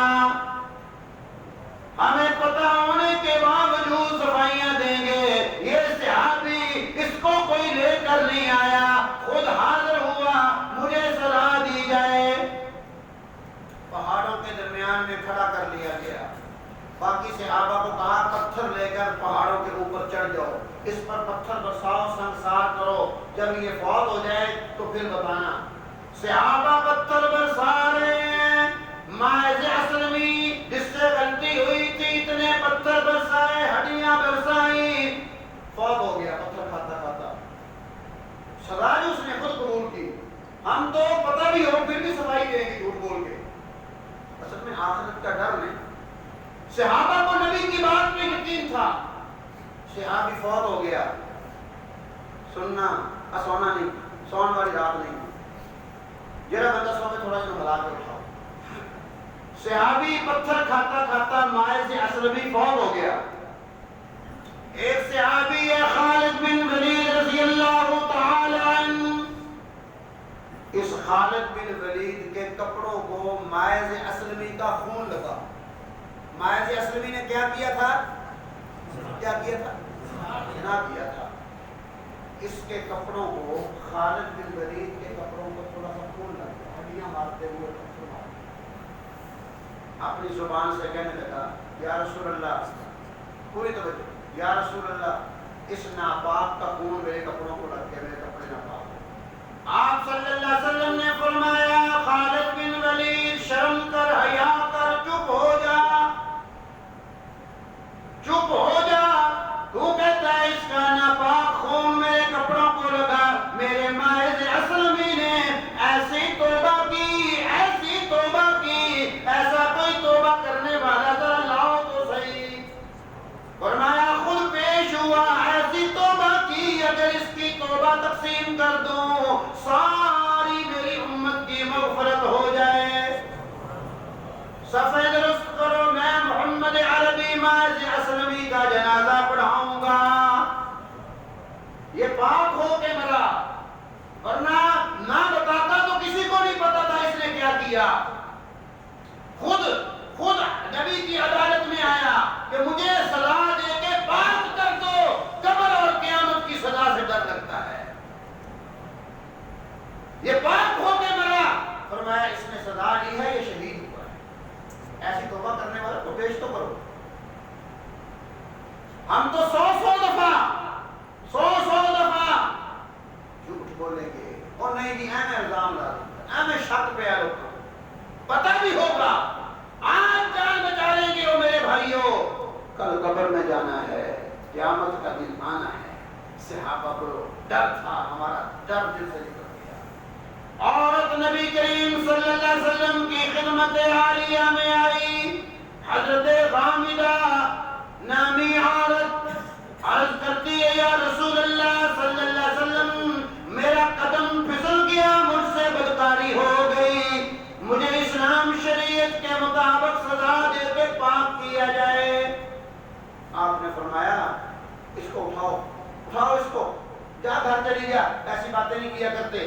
ہمیں پتہ ہونے کے باوجود صفائیاں دیں گے۔ یہ صحابی اس کو کوئی لے کر نہیں آیا، خود حاضر ہوا مجھے سزا دی جائے، پہاڑوں کے درمیان میں کھڑا کر لیا گیا، باقی صحابہ کو کہا پتھر لے کر پہاڑوں کے اوپر چڑھ جاؤ، اس پر پتھر برساؤ، سنگسار کرو، جب یہ فوت ہو جائے تو پھر بتانا۔ صحابہ پتھر برسا رہے ہیں، ماعز اسلمی جس سے غلطی ہوئی تھی اتنے پتھر برسائے، ہڈیاں برسائیں، فوت ہو گیا پتھر کھاتا کھاتا، سزا بھی اس نے خود قبول کی۔ ہم تو پتہ بھی ہو پھر بھی صفائی دیں گے جھوٹ بول کے، اصل میں آخرت کا ڈر نہیں۔ صحابہ کو نبی کی بات پہ یقین تھا، صحابی فوت ہو گیا، سننا سونا نہیں، سون والی رات نہیں، جرا بندہ سو میں تھوڑا سا ہلا کے اٹھاؤ۔ صحابی پتھر کھاتا کھاتا ماعز اسلمی فوت ہو گیا۔ ایک صحابی ہے خالد بن ولید رضی اللہ تعالی عنہ، اس خالد بن ولید کے کپڑوں کو ماعز اسلمی کا خون لگا۔ ماعز اسلمی نے کیا کیا تھا؟ زنا کیا تھا۔ اس کے کپڑوں کو، خالد بن ولید کے کپڑوں کو تھوڑا سا خون لگ گیا، ہڈیاں مارتے ہوئے پتھر مار دیا۔ اپنی زبان سے کہنے لگا یا رسول اللہ، پوری توجہ، یا رسول اللہ اس ناپاک کا خون میرے کپڑوں کو لگ کے میرے کپڑے ناپاک ہو۔ آپ صلی اللہ علیہ وسلم نے فرمایا خالد بن ولید شرم کر، حیا کر، چپ ہو جا، چپ ہو جا، تو کہتا ہے اس کا ناپاک خون میرے کپڑوں کو لگا۔ میرے ماعز اسلمی نے ایسی توبہ کی، ایسی توبہ کی، ایسا کوئی توبہ کرنے والا ذرا لاؤ تو صحیح۔ فرمایا خود پیش ہوا، ایسی توبہ کی اگر اس کی توبہ تقسیم کر دوں ساری میری امت کی مغفرت ہو جائے۔ صفحہ درست کرو، میں محمد عربی ماعز اسلمی کا جنازہ پڑھاؤں گا، یہ پاک ہو کے مرا، ورنہ نہ بتاتا تو کسی کو نہیں پتا تھا اس نے کیا کیا۔ خود نبی کی عدالت میں آیا کہ مجھے سزا دے کے پاک کر دو، قبر اور قیامت کی سزا سے ڈر لگتا ہے، یہ پاک ہو کے مرا۔ فرمایا اس نے سزا لی ہے، یہ شہید ہوا ہے، ایسی توبہ کرنے والے کو پیش تو کرو۔ ہم تو سو دفعہ جھوٹ بولیں گے، اور نہیں جی میں الزام لا دوں گا، میں شک پہ آلو کروں، پتہ بھی ہوگا آج جان بچا لیں گے وہ میرے بھائیوں، کل قبر میں جانا ہے، قیامت کا دن آنا ہے۔ صحابہ کو ڈر تھا، ہمارا ڈر دل سے نکل گیا۔ عورت نبی کریم صلی اللہ علیہ وسلم کی خدمت عالیہ میں آئی، حضرت غامدہ نامی عورت عرض کرتی ہے یا رسول اللہ صلی اللہ علیہ وسلم میرا قدم پھسل گیا، مجھ سے بدکاری ہو کو اٹھاؤ اٹھاؤ اس کو, جا گھر چلی جا, ایسی باتیں نہیں کیا کرتے.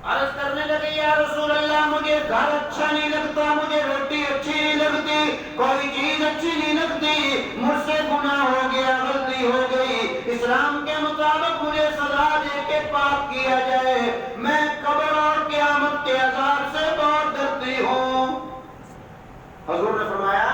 عرض کرنے لگے یا رسول اللہ مجھے گھر اچھا نہیں لگتا, مجھے روٹی اچھی نہیں لگتی, کوئی چیز اچھی نہیں لگتی, مجھ سے گناہ ہو گیا, غلطی ہو گئی, اسلام کے مطابق مجھے سزا دے کے پاک کیا جائے, میں قبر اور قیامت کے عذاب سے بہت ڈرتی ہوں. حضور نے فرمایا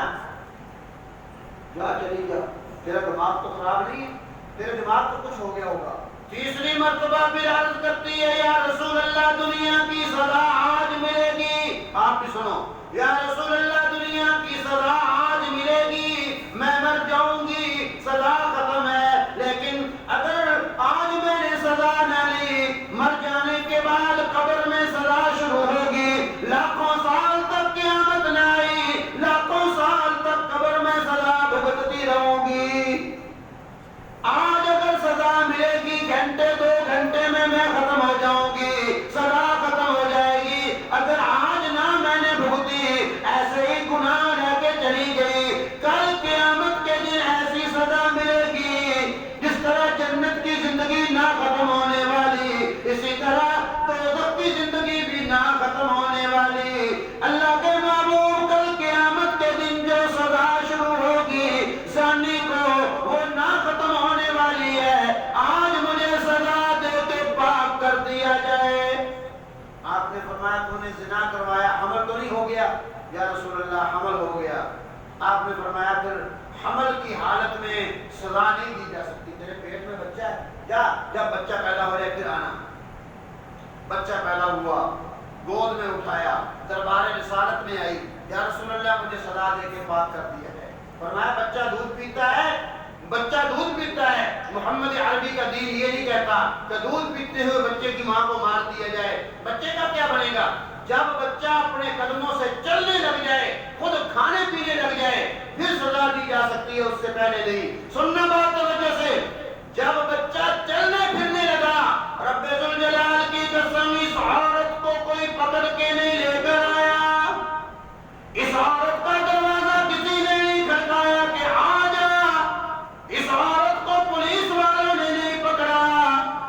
جا چلی جا, تیرا دماغ تو خراب نہیں, تیرے دماغ تو کچھ ہو گیا ہوگا. تیسری مرتبہ پھر عرض کرتی ہے یا رسول اللہ دنیا کی سزا آج ملے گی, آپ بھی سنو, یا رسول اللہ دنیا کی سزا آج ملے گی, میں مر جاؤں گی, سزا ختم ہے, لیکن اگر آج میں نے سزا نہ لی, مر جانے کے بعد قبر میں سزا شروع ہوگی, لاکھوں سال تک قیامت نہ آئی, لاکھوں سال تک قبر میں سزا بھگتتی رہوں گی. آج اگر سزا ملے گی گھنٹے 2 گھنٹے میں ختم ہو جاؤں گی, سزا ختم ہو جائے گی. اگر آج نہ میں نے بھگتی, ایسے ہی گناہ رہ کے چلی گئی, کل قیامت کے دن ایسی سزا ملے گی جس طرح جنت کی زندگی نہ ختم ہونے والی, اسی طرح دوزخ کی زندگی بھی نہ ختم ہونے والی. اللہ کے محبوب کل قیامت کے دن جو سزا شروع ہوگی زانی کو, وہ نہ ختم ہونے والی ہے, آج مجھے سزا دے کے پاک کر دیا جائے. آپ نے فرمایا تو نے زنا کروایا, حمل تو نہیں ہو گیا؟ یا رسول اللہ حمل ہو گیا. آپ نے فرمایا پھر حمل کی حالت میں سزا نہیں دی جا سکتی, تیرے پیٹ میں بچہ ہے, جا جب بچہ پیدا ہو جائے پھر آنا. بچہ پیدا ہوا, گود میں اٹھایا, دربار رسالت میں آئی, یا رسول اللہ مجھے سزا دے کے پاک کر دیا جائے. فرمایا بچہ دودھ پیتا ہے, بچہ دودھ پیتا ہے, محمد عربی کا دین یہ نہیں کہتا کہ دودھ پیتے ہوئے بچے کی ماں کو مار دیا جائے. بچے کا کیا بنے گا؟ جب بچہ اپنے قدموں سے چلنے لگ جائے, خود کھانے پینے لگ جائے, پھر سزا دی جا سکتی ہے, اس سے پہلے نہیں. سننا بات توجہ سے, جب بچہ چلنے پھرنے لگا, رب ذوالجلال کی قسم اس عورت کو کوئی پکڑ کے نہیں لے کر آیا, اس عورت کا دروازہ کسی نے نہیں کھٹکایا کہ آ جا, اس عورت کو پولیس والوں نے نہیں پکڑا,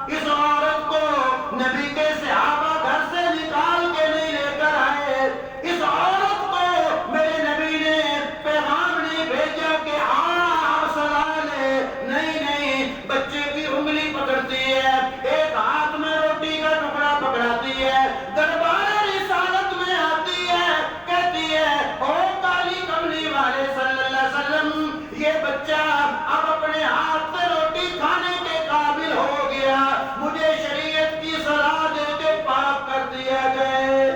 اس عورت کو نبی کے صحابہ گھر سے نکال کے نہیں لے کر آئے, اس عورت کو میرے نبی نے پیغام نہیں بھیجا کہ آپ سزا لے, نہیں, بچے کی انگلی پکڑتی ہے, ایک ہاتھ میں روٹی کا ٹکڑا پکڑاتی ہے, دربار رسالت میں آتی ہے, کہتی ہے او کالی کملی والے صلی اللہ علیہ وسلم, یہ بچہ اب اپنے ہاتھ سے روٹی کھانے کے قابل ہو گیا, مجھے شریعت کی سزا دے کے پاک کر دیا جائے.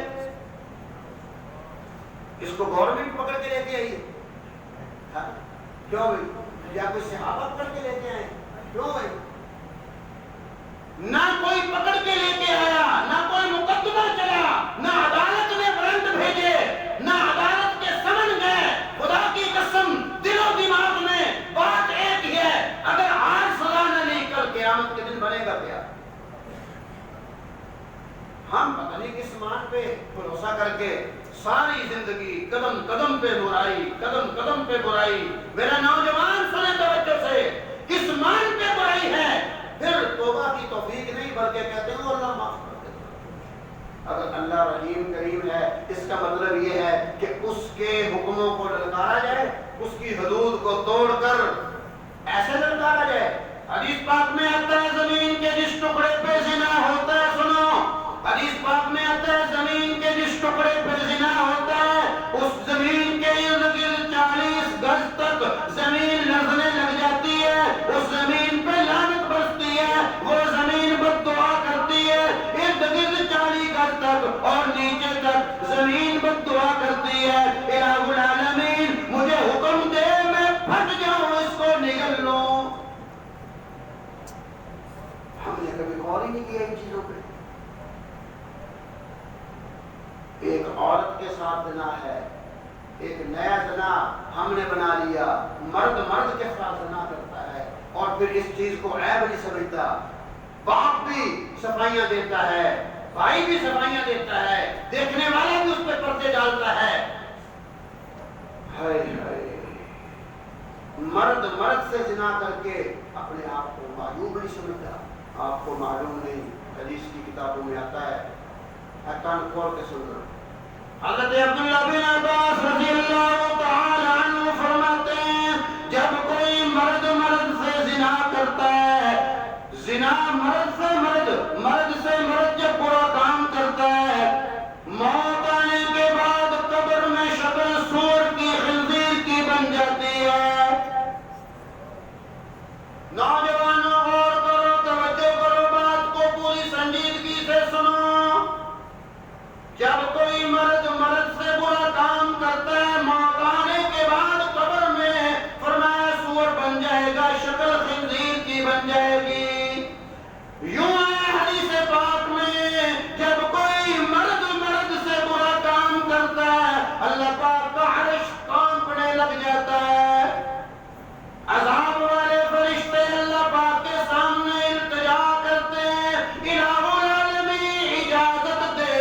اس کو گورنمنٹ پکڑ کے لے کے آئی ہے, کیوں بھائی, یا کوئی صحابہ پکڑ کے لے کے آئے, کیوں بھائی؟ نہ کوئی پکڑ کے لے کے آیا, نہ کوئی مقدمہ چلا, نہ عدالت نے وارنٹ بھیجے, نہ عدالت کے سمن گئے. خدا کی قسم دل و دماغ میں بات ایک ہی ہے, اگر آج سزا نہ لی کل قیامت کے دن بنے گا کیا؟ ہم پتہ نہیں کس مان پہ بھروسہ کر کے ساری زندگی قدم قدم پہ برائی, قدم قدم پہ برائی. میرا نوجوان سنے توجہ سے, کس مان پہ برائی ہے, پھر توبہ کی توفیق نہیں بلکہ کہتے ہیں اللہ معاف کر دے. اگر اللہ رحیم کریم ہے, اس کا مطلب یہ ہے کہ اس کے حکموں کو للکارا جائے, اس کی حدود کو توڑ کر ایسے للکارا جائے. حدیث پاک میں آتا ہے زمین کے جس ٹکڑے پہ زنا ہوتا ہے, سنو, حدیث پاک میں آتا ہے زمین کے جس ٹکڑے پہ زنا ہوتا ہے, اس زمین کے ارد گرد 40 گز تک زمین لرزنے لگ جاتی ہے, اس زمین پہ لعنت برستی ہے, وہ زمین بد دعا کرتی ہے, ارد گرد 40 گز تک اور نیچے تک زمین بد دعا کرتی ہے, الہ العالمین مجھے حکم دے میں پھٹ جاؤں, اس کو نگل لوں. ہم نے کبھی غور ہی نہیں کیا ان چیزوں پہ. ایک عورت کے ساتھ زنا ہے, ایک نیا زنا ہم نے بنا لیا, مرد مرد کے ساتھ زنا کرتا ہے اور پھر اس چیز کو عیب نہیں سمجھتا. باپ بھی صفائیاں دیتا ہے, بھائی بھی صفائیاں دیتا ہے, دیکھنے والا بھی اس پہ پردے ڈالتا ہے. ہائے ہائے, مرد مرد سے زنا کر کے اپنے آپ کو معیوب نہیں سمجھتا. آپ کو معلوم نہیں، حدیث کی کتابوں میں آتا ہے، کان کھول کے سن لو. حضرت عبداللہ بن عباس رضی اللہ تعالی عنہ فرماتے ہیں جب کوئی مرد مرد سے زنا کرتا ہے، زنا مرد سے مرد، مرد سے مرد جب برا کام کرتا ہے، موت آنے کے بعد قبر میں شکل سور کی خنزیر کی بن جاتی ہے. نوجوانوں غور کرو، توجہ کرو، بات کو پوری سنجیدگی سے سنو. جب کوئی مرد مرد سے برا کام کرتا ہے، موت آنے کے بعد قبر میں فرمایا سور بن جائے گا، شکل خنزیر کی بن جائے گی. یوں آیا حدیث پاک میں جب کوئی مرد مرد سے برا کام کرتا ہے، اللہ پاک کا عرش کانپنے لگ جاتا ہے. عذاب والے فرشتے اللہ پاک کے سامنے التجا کرتے ہیں، الہ العالمین اجازت دے،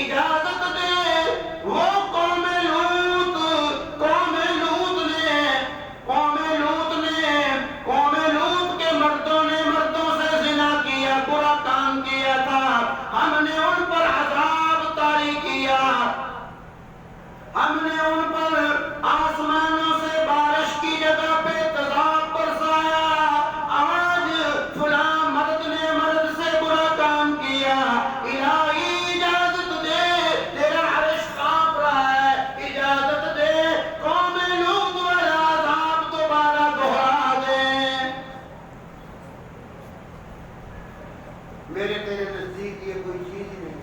اجازت دے. وہ قوم لوط کے مردوں نے مردوں سے زنا کیا، برا کام کیا تھا. ہم نے ان پر عذاب طاری کیا، ہم نے ان پر آسمانوں سے بارش کی جگہ پہ تذاب برسایا. آج فلاں مرد نے مرد سے برا کام کیا، الہی اجازت دے، تیرا عرش کانپ رہا ہے، اجازت دے قوم لوط والا عذاب دوبارہ دوہرا دے. میرے تیرے نزدیک یہ کوئی چیز ہی نہیں.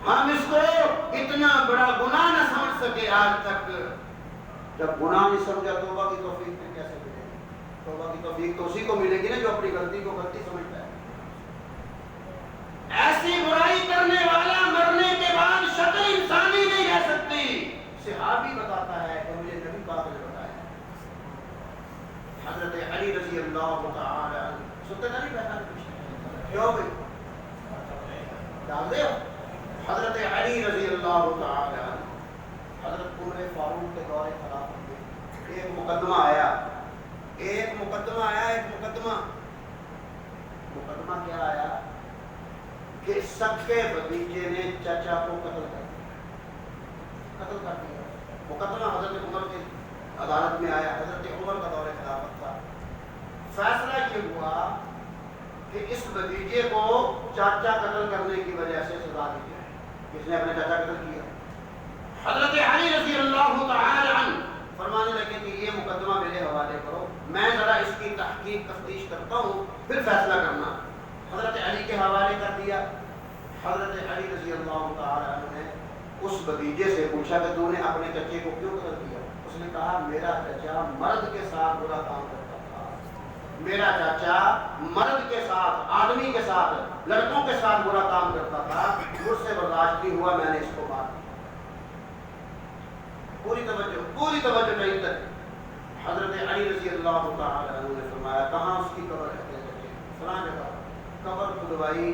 ہم اس کو اتنا بڑا گناہ نہ سمجھ سکے آج تک. جب گناہ نہیں سمجھا توبہ کی توفیق میں کیسے ملے گی؟ توبہ کی توفیق تو اسی کو ملے گی نا جو اپنی غلطی کو غلطی سمجھتا ہے. ایسی برائی کرنے والا مرنے کے بعد شکل انسانی نہیں رہ سکتی. صحابی بتاتا ہے کہ مجھے نبی پاک نے بتایا. حضرت علی رضی اللہ تعالی عنہ سنتے نہیں بیٹھا کیوں بھائی ڈال دے. حضرت علی رضی اللہ تعالی عنہ حضرت عمر فاروق کے دور خلافت میں ایک مقدمہ آیا. مقدمہ کیا آیا کہ سکے بھتیجے نے چچا کو قتل کر دیا. مقدمہ حضرت عمر کی عدالت میں آیا. حضرت عمر کا دور خلافت تھا. فیصلہ یہ ہوا کہ اس بھتیجے کو چاچا قتل کرنے کی وجہ سے سزا دی جائے. کس نے اپنے چاچا قتل کیا؟ حضرت علی رضی اللہ تعالی عنہ فرمانے لگے کہ یہ مقدمہ میرے حوالے کرو، میں ذرا اس کی تحقیق تفتیش کرتا ہوں پھر فیصلہ کرنا. حضرت علی کے حوالے کر دیا. حضرت علی رضی اللہ تعالی عنہ نے اس بھتیجے سے پوچھا کہ تو نے اپنے چچے کو کیوں قتل کیا؟ اس نے کہا میرا چچا مرد کے ساتھ برا کام کرتا تھا. میرا چاچا مرد کے ساتھ، آدمی کے ساتھ، لڑکوں کے ساتھ برا کام کرتا تھا. مجھ سے برداشت نہیں ہوا، میں نے اس کو مار دیا. پوری توجہ نہیں تک. حضرت علی رضی اللہ تعالی عنہ نے فرمایا کہاں اس کی قبر ہے؟ فلاں جگہ. قبر کھدوائی،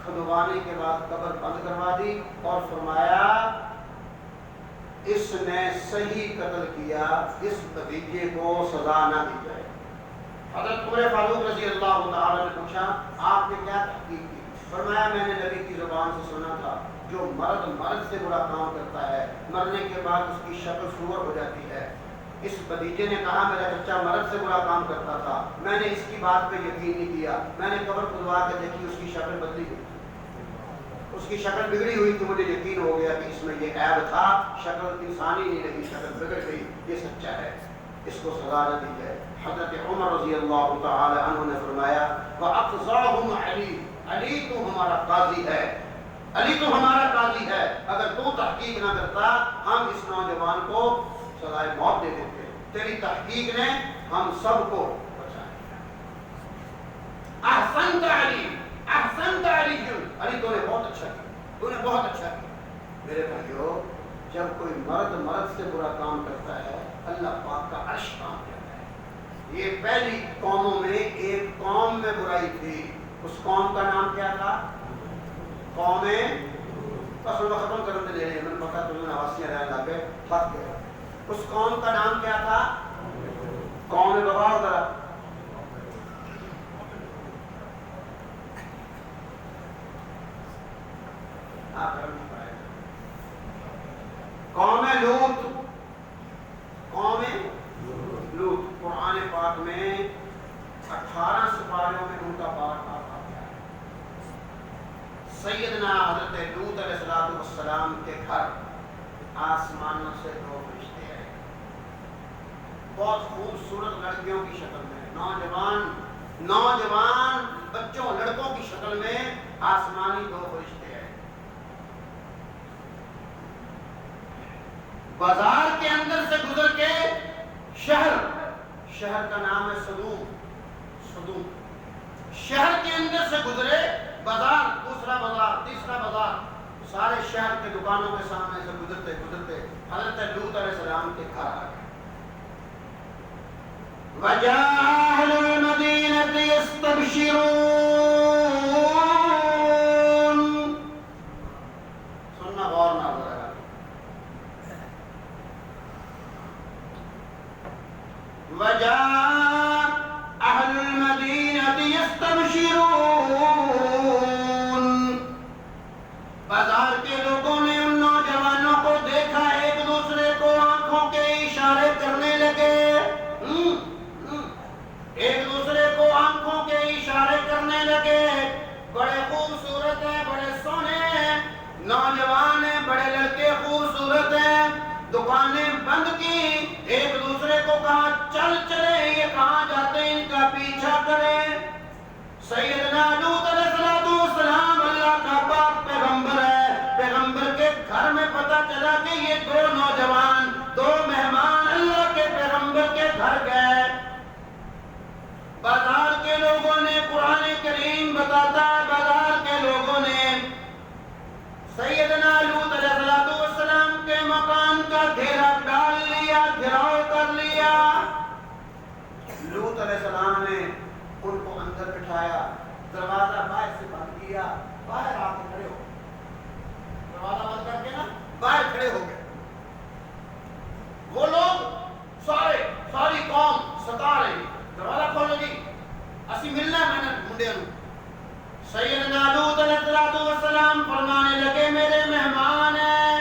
کھدوانے کے بعد قبر بند کروا دی اور فرمایا اس نے صحیح قتل کیا، اس بھتیجے کو سزا نہ دی جائے. حضرت عمر فاروق رضی اللہ تعالی نے پوچھا آپ نے کیا تحقیق کی؟ فرمایا میں نے نبی کی زبان سے سنا تھا جو مرد مرد سے برا کام کرتا ہے مرنے کے بعد اس کی شکل سور ہو جاتی ہے. اس بھتیجے نے کہا میرا چچا مرد سے برا کام کرتا تھا، میں نے اس کی بات پہ یقین نہیں کیا. میں نے قبر کھدوا کے دیکھی، اس کی شکل بدلی ہوئی، اس کی شکل بگڑی ہوئی تھی. مجھے یقین ہو گیا کہ اس میں یہ عیب تھا، شکل انسانی نہیں رہی، شکل بگڑ گئی. یہ سچا ہے، اس کو سزا نہ دی جائے. حضرت عمر رضی اللہ تعالی عنہ نے فرمایا وَأَقْضَاهُمْ عَلِي، علی تو ہمارا قاضی ہے، علی تو ہمارا قاضی ہے. اگر تو تحقیق نہ کرتا ہم اس نوجوان کو سزائے موت دے دیتے. تیری تحقیق نے ہم سب کو بچایا. احسنت علی، احسنت علی، علی تو نے بہت اچھا کیا، تو نے بہت اچھا کیا. میرے بھائیو جب کوئی مرد مرد سے برا کام کرتا ہے اللہ پاک کا عرش کانپ جاتا ہے. یہ پہلی قوموں میں ایک قوم میں برائی تھی. اس قوم کا نام کیا تھا؟ قوم. بس ختم کرنے لے رہے ہیں، میں نے پکا تمہیں نواسیاں رہنے لگے تھک گئے. اس قوم کا نام کیا تھا؟ قوم بغاؤ ذرا قوم لوط، قوم لوط قرآن پاک میں 18 سپاریوں میں ان کا بار آتا ہے۔ سیدنا حضرت لوط علیہ السلام کے گھر آسمانوں سے 2 فرشتے آئے، بہت خوبصورت لڑکیوں کی شکل میں، نوجوان بچوں لڑکوں کی شکل میں آسمانی 2 فرشتے آئے۔ بازار کے اندر سے گزر کے شہر کا نام ہے صدوم، شہر کے اندر سے گزرے، بازار، دوسرا بازار، تیسرا بازار، سارے شہر کے دکانوں کے سامنے سے گزرتے حضرت لوط علیہ السلام کے گھر آ گئے۔ وَجَاءَ أَهْلُ الْمَدِينَةِ يَسْتَبْشِرُونَ، سننا غور نہ ہو رہا۔ وَجَاءَ أَهْلُ الْمَدِينَةِ يَسْتَبْشِرُونَ، بازار کے لوگوں نے ان نوجوانوں کو دیکھا، ایک دوسرے کو آنکھوں کے اشارے کرنے لگے، ایک دوسرے کو آنکھوں کے اشارے کرنے لگے، بڑے خوبصورت ہیں، بڑے سونے ہیں، نوجوان ہیں، بڑے لڑکے خوبصورت ہیں۔ دکانیں بند کی، ایک دوسرے کو کہا چل چلے، یہ کہاں جاتے ہیں، ان کا پیچھا کریں۔ سیدنا لوط علیہ السلام اللہ کا پاک پیغمبر ہے، پیغمبر کے گھر میں پتہ چلا کہ یہ 2 نوجوان، 2 مہمان اللہ کے پیغمبر کے گھر گئے۔ بازار کے لوگوں نے، قرآن کریم بتاتا ہے، بازار کے لوگوں نے سیدنا لوط علیہ السلام کے مکان کا گھیرا ڈال لیا، گھیراؤ کر لیا۔ لوط علیہ السلام نے ان کو اندر بٹھایا، دروازہ باہر سے بند کیا، باہر آ کے کھڑے ہو گئے، دروازہ بند کر کے نا باہر کھڑے ہو گئے۔ وہ لوگ ساری قوم ستا رہی، دروازہ کھولو جی، اسی ملنا ہے، میں نے ڈھونڈے نو۔ سیدنا لوط علیہ السلام فرمانے لگے میرے مہمان ہیں،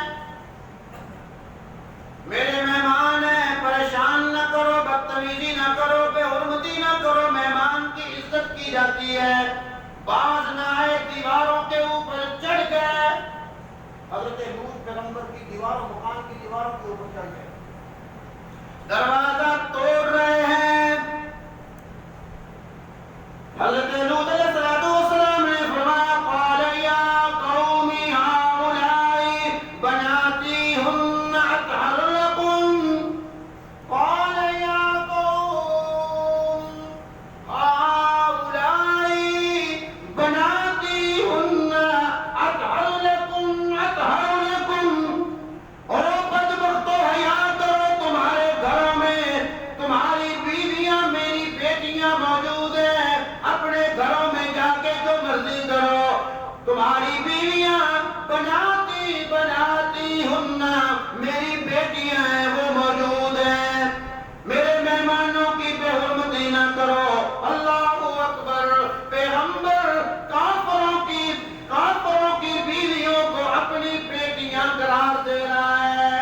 میرے مہمان ہیں، پریشان نہ کرو، بدتمیزی نہ کرو، بے حرمتی نہ کرو، مہمان کی عزت کی جاتی ہے۔ باز نہ آئے، دیواروں کے اوپر چڑھ گئے، حضرت لوط پیغمبر کی دیواروں، مکان کی دیواروں کے اوپر چڑھ گئے، دروازہ توڑ رہے ہیں۔ حضرت لوط علیہ السلام نے فرمایا قال یا قوم هؤلاء بناتی ہن اطہر لکم، قال یا قوم هؤلاء بناتی ہن اطہر لکم، اور بدبختو حیا کرو، تمہارے گھروں میں تمہاری بیویاں میری بیٹیاں موجود ہیں، اپنے گھروں میں جا کے جو مرضی کرو، تمہاری بیویاں بناتی ہن، میری بیٹیاں ہیں وہ موجود ہیں، میرے مہمانوں کی بے حرمتی نہ کرو۔ اللہ اکبر، پیغمبر کافروں کی بیویوں کو اپنی بیٹیاں قرار دے رہا ہے،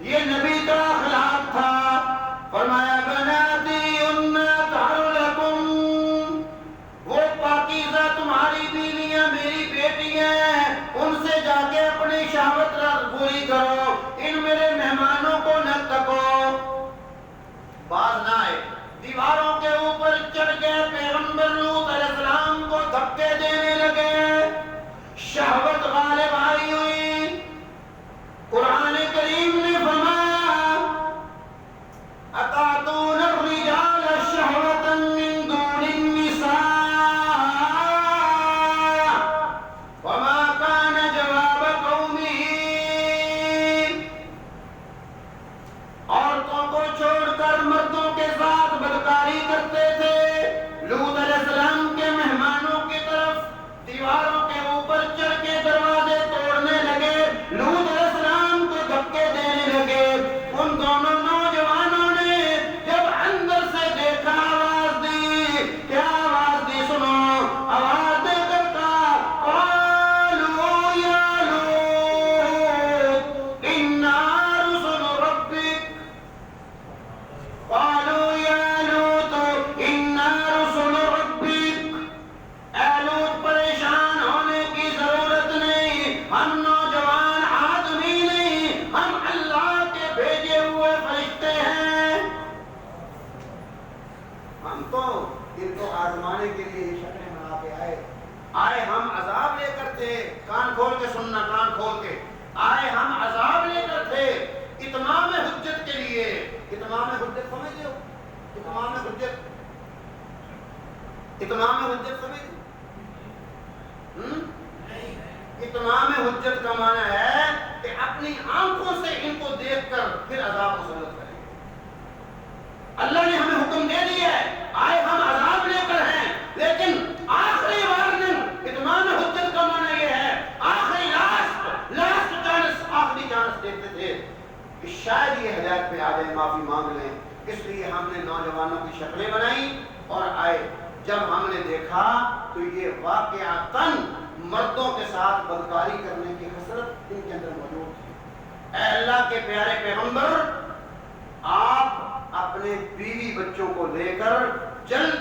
یہ نبی کا اخلاق تھا۔ فرمایا بناتی ہن اطہر لکم، وہ پاکیزہ تمہاری بیویاں میری بیٹیاں ہیں، ان سے جا کے اپنی شہوت پوری کرو، ان میرے مہمانوں کو نہ تکو۔ باز نہ آئے، دیواروں کے اوپر چڑھ گئے، پیغمبر لوط علیہ السلام کو دھکے دینے لگے، شہوت غالب آئی ہوئی۔ قرآن کریم نے فرمایا اتاتون الرجال شہوة من دون النساء، وما كان جواب قومه، عورتوں کو چھوڑ کر مردوں کے ساتھ بدکاری کرتے تھے، ہم تو ان کو آزمانے کے لیے یہ شکلیں بنا کے آئے ہم عذاب لے کر تھے. کان کھول کے سننا, کان کھول کے. آئے ہم عذاب لے کر تھے اتمام حجت کے لیے. اتمام حجت سمجھتے ہو؟ اتمام حجت, اتمام حجت سمجھتے؟ اتمام حجت کا معنی ہے کہ اپنی آنکھوں سے ان کو دیکھ کر پھر عذاب مسلط کریں گے. اللہ نے ہمیں حکم دے دیا ہے, آئے ہم عذاب لے کر ہیں, لیکن آخری وارننگ اتمام حجت کا معنی یہ ہے آخری لاسٹ چانس, آخری چانس دیتے تھے کہ شاید یہ ہدایت پہ آ جائیں, معافی مانگ لیں. اس لیے ہم نے نوجوانوں کی شکلیں بنائی اور آئے. جب ہم نے دیکھا تو یہ واقعتاً مردوں کے ساتھ بدکاری کرنے کی حسرت ان کے اندر موجود تھی. اے اللہ کے پیارے پیغمبر, آپ اپنے بیوی بچوں کو لے کر جلد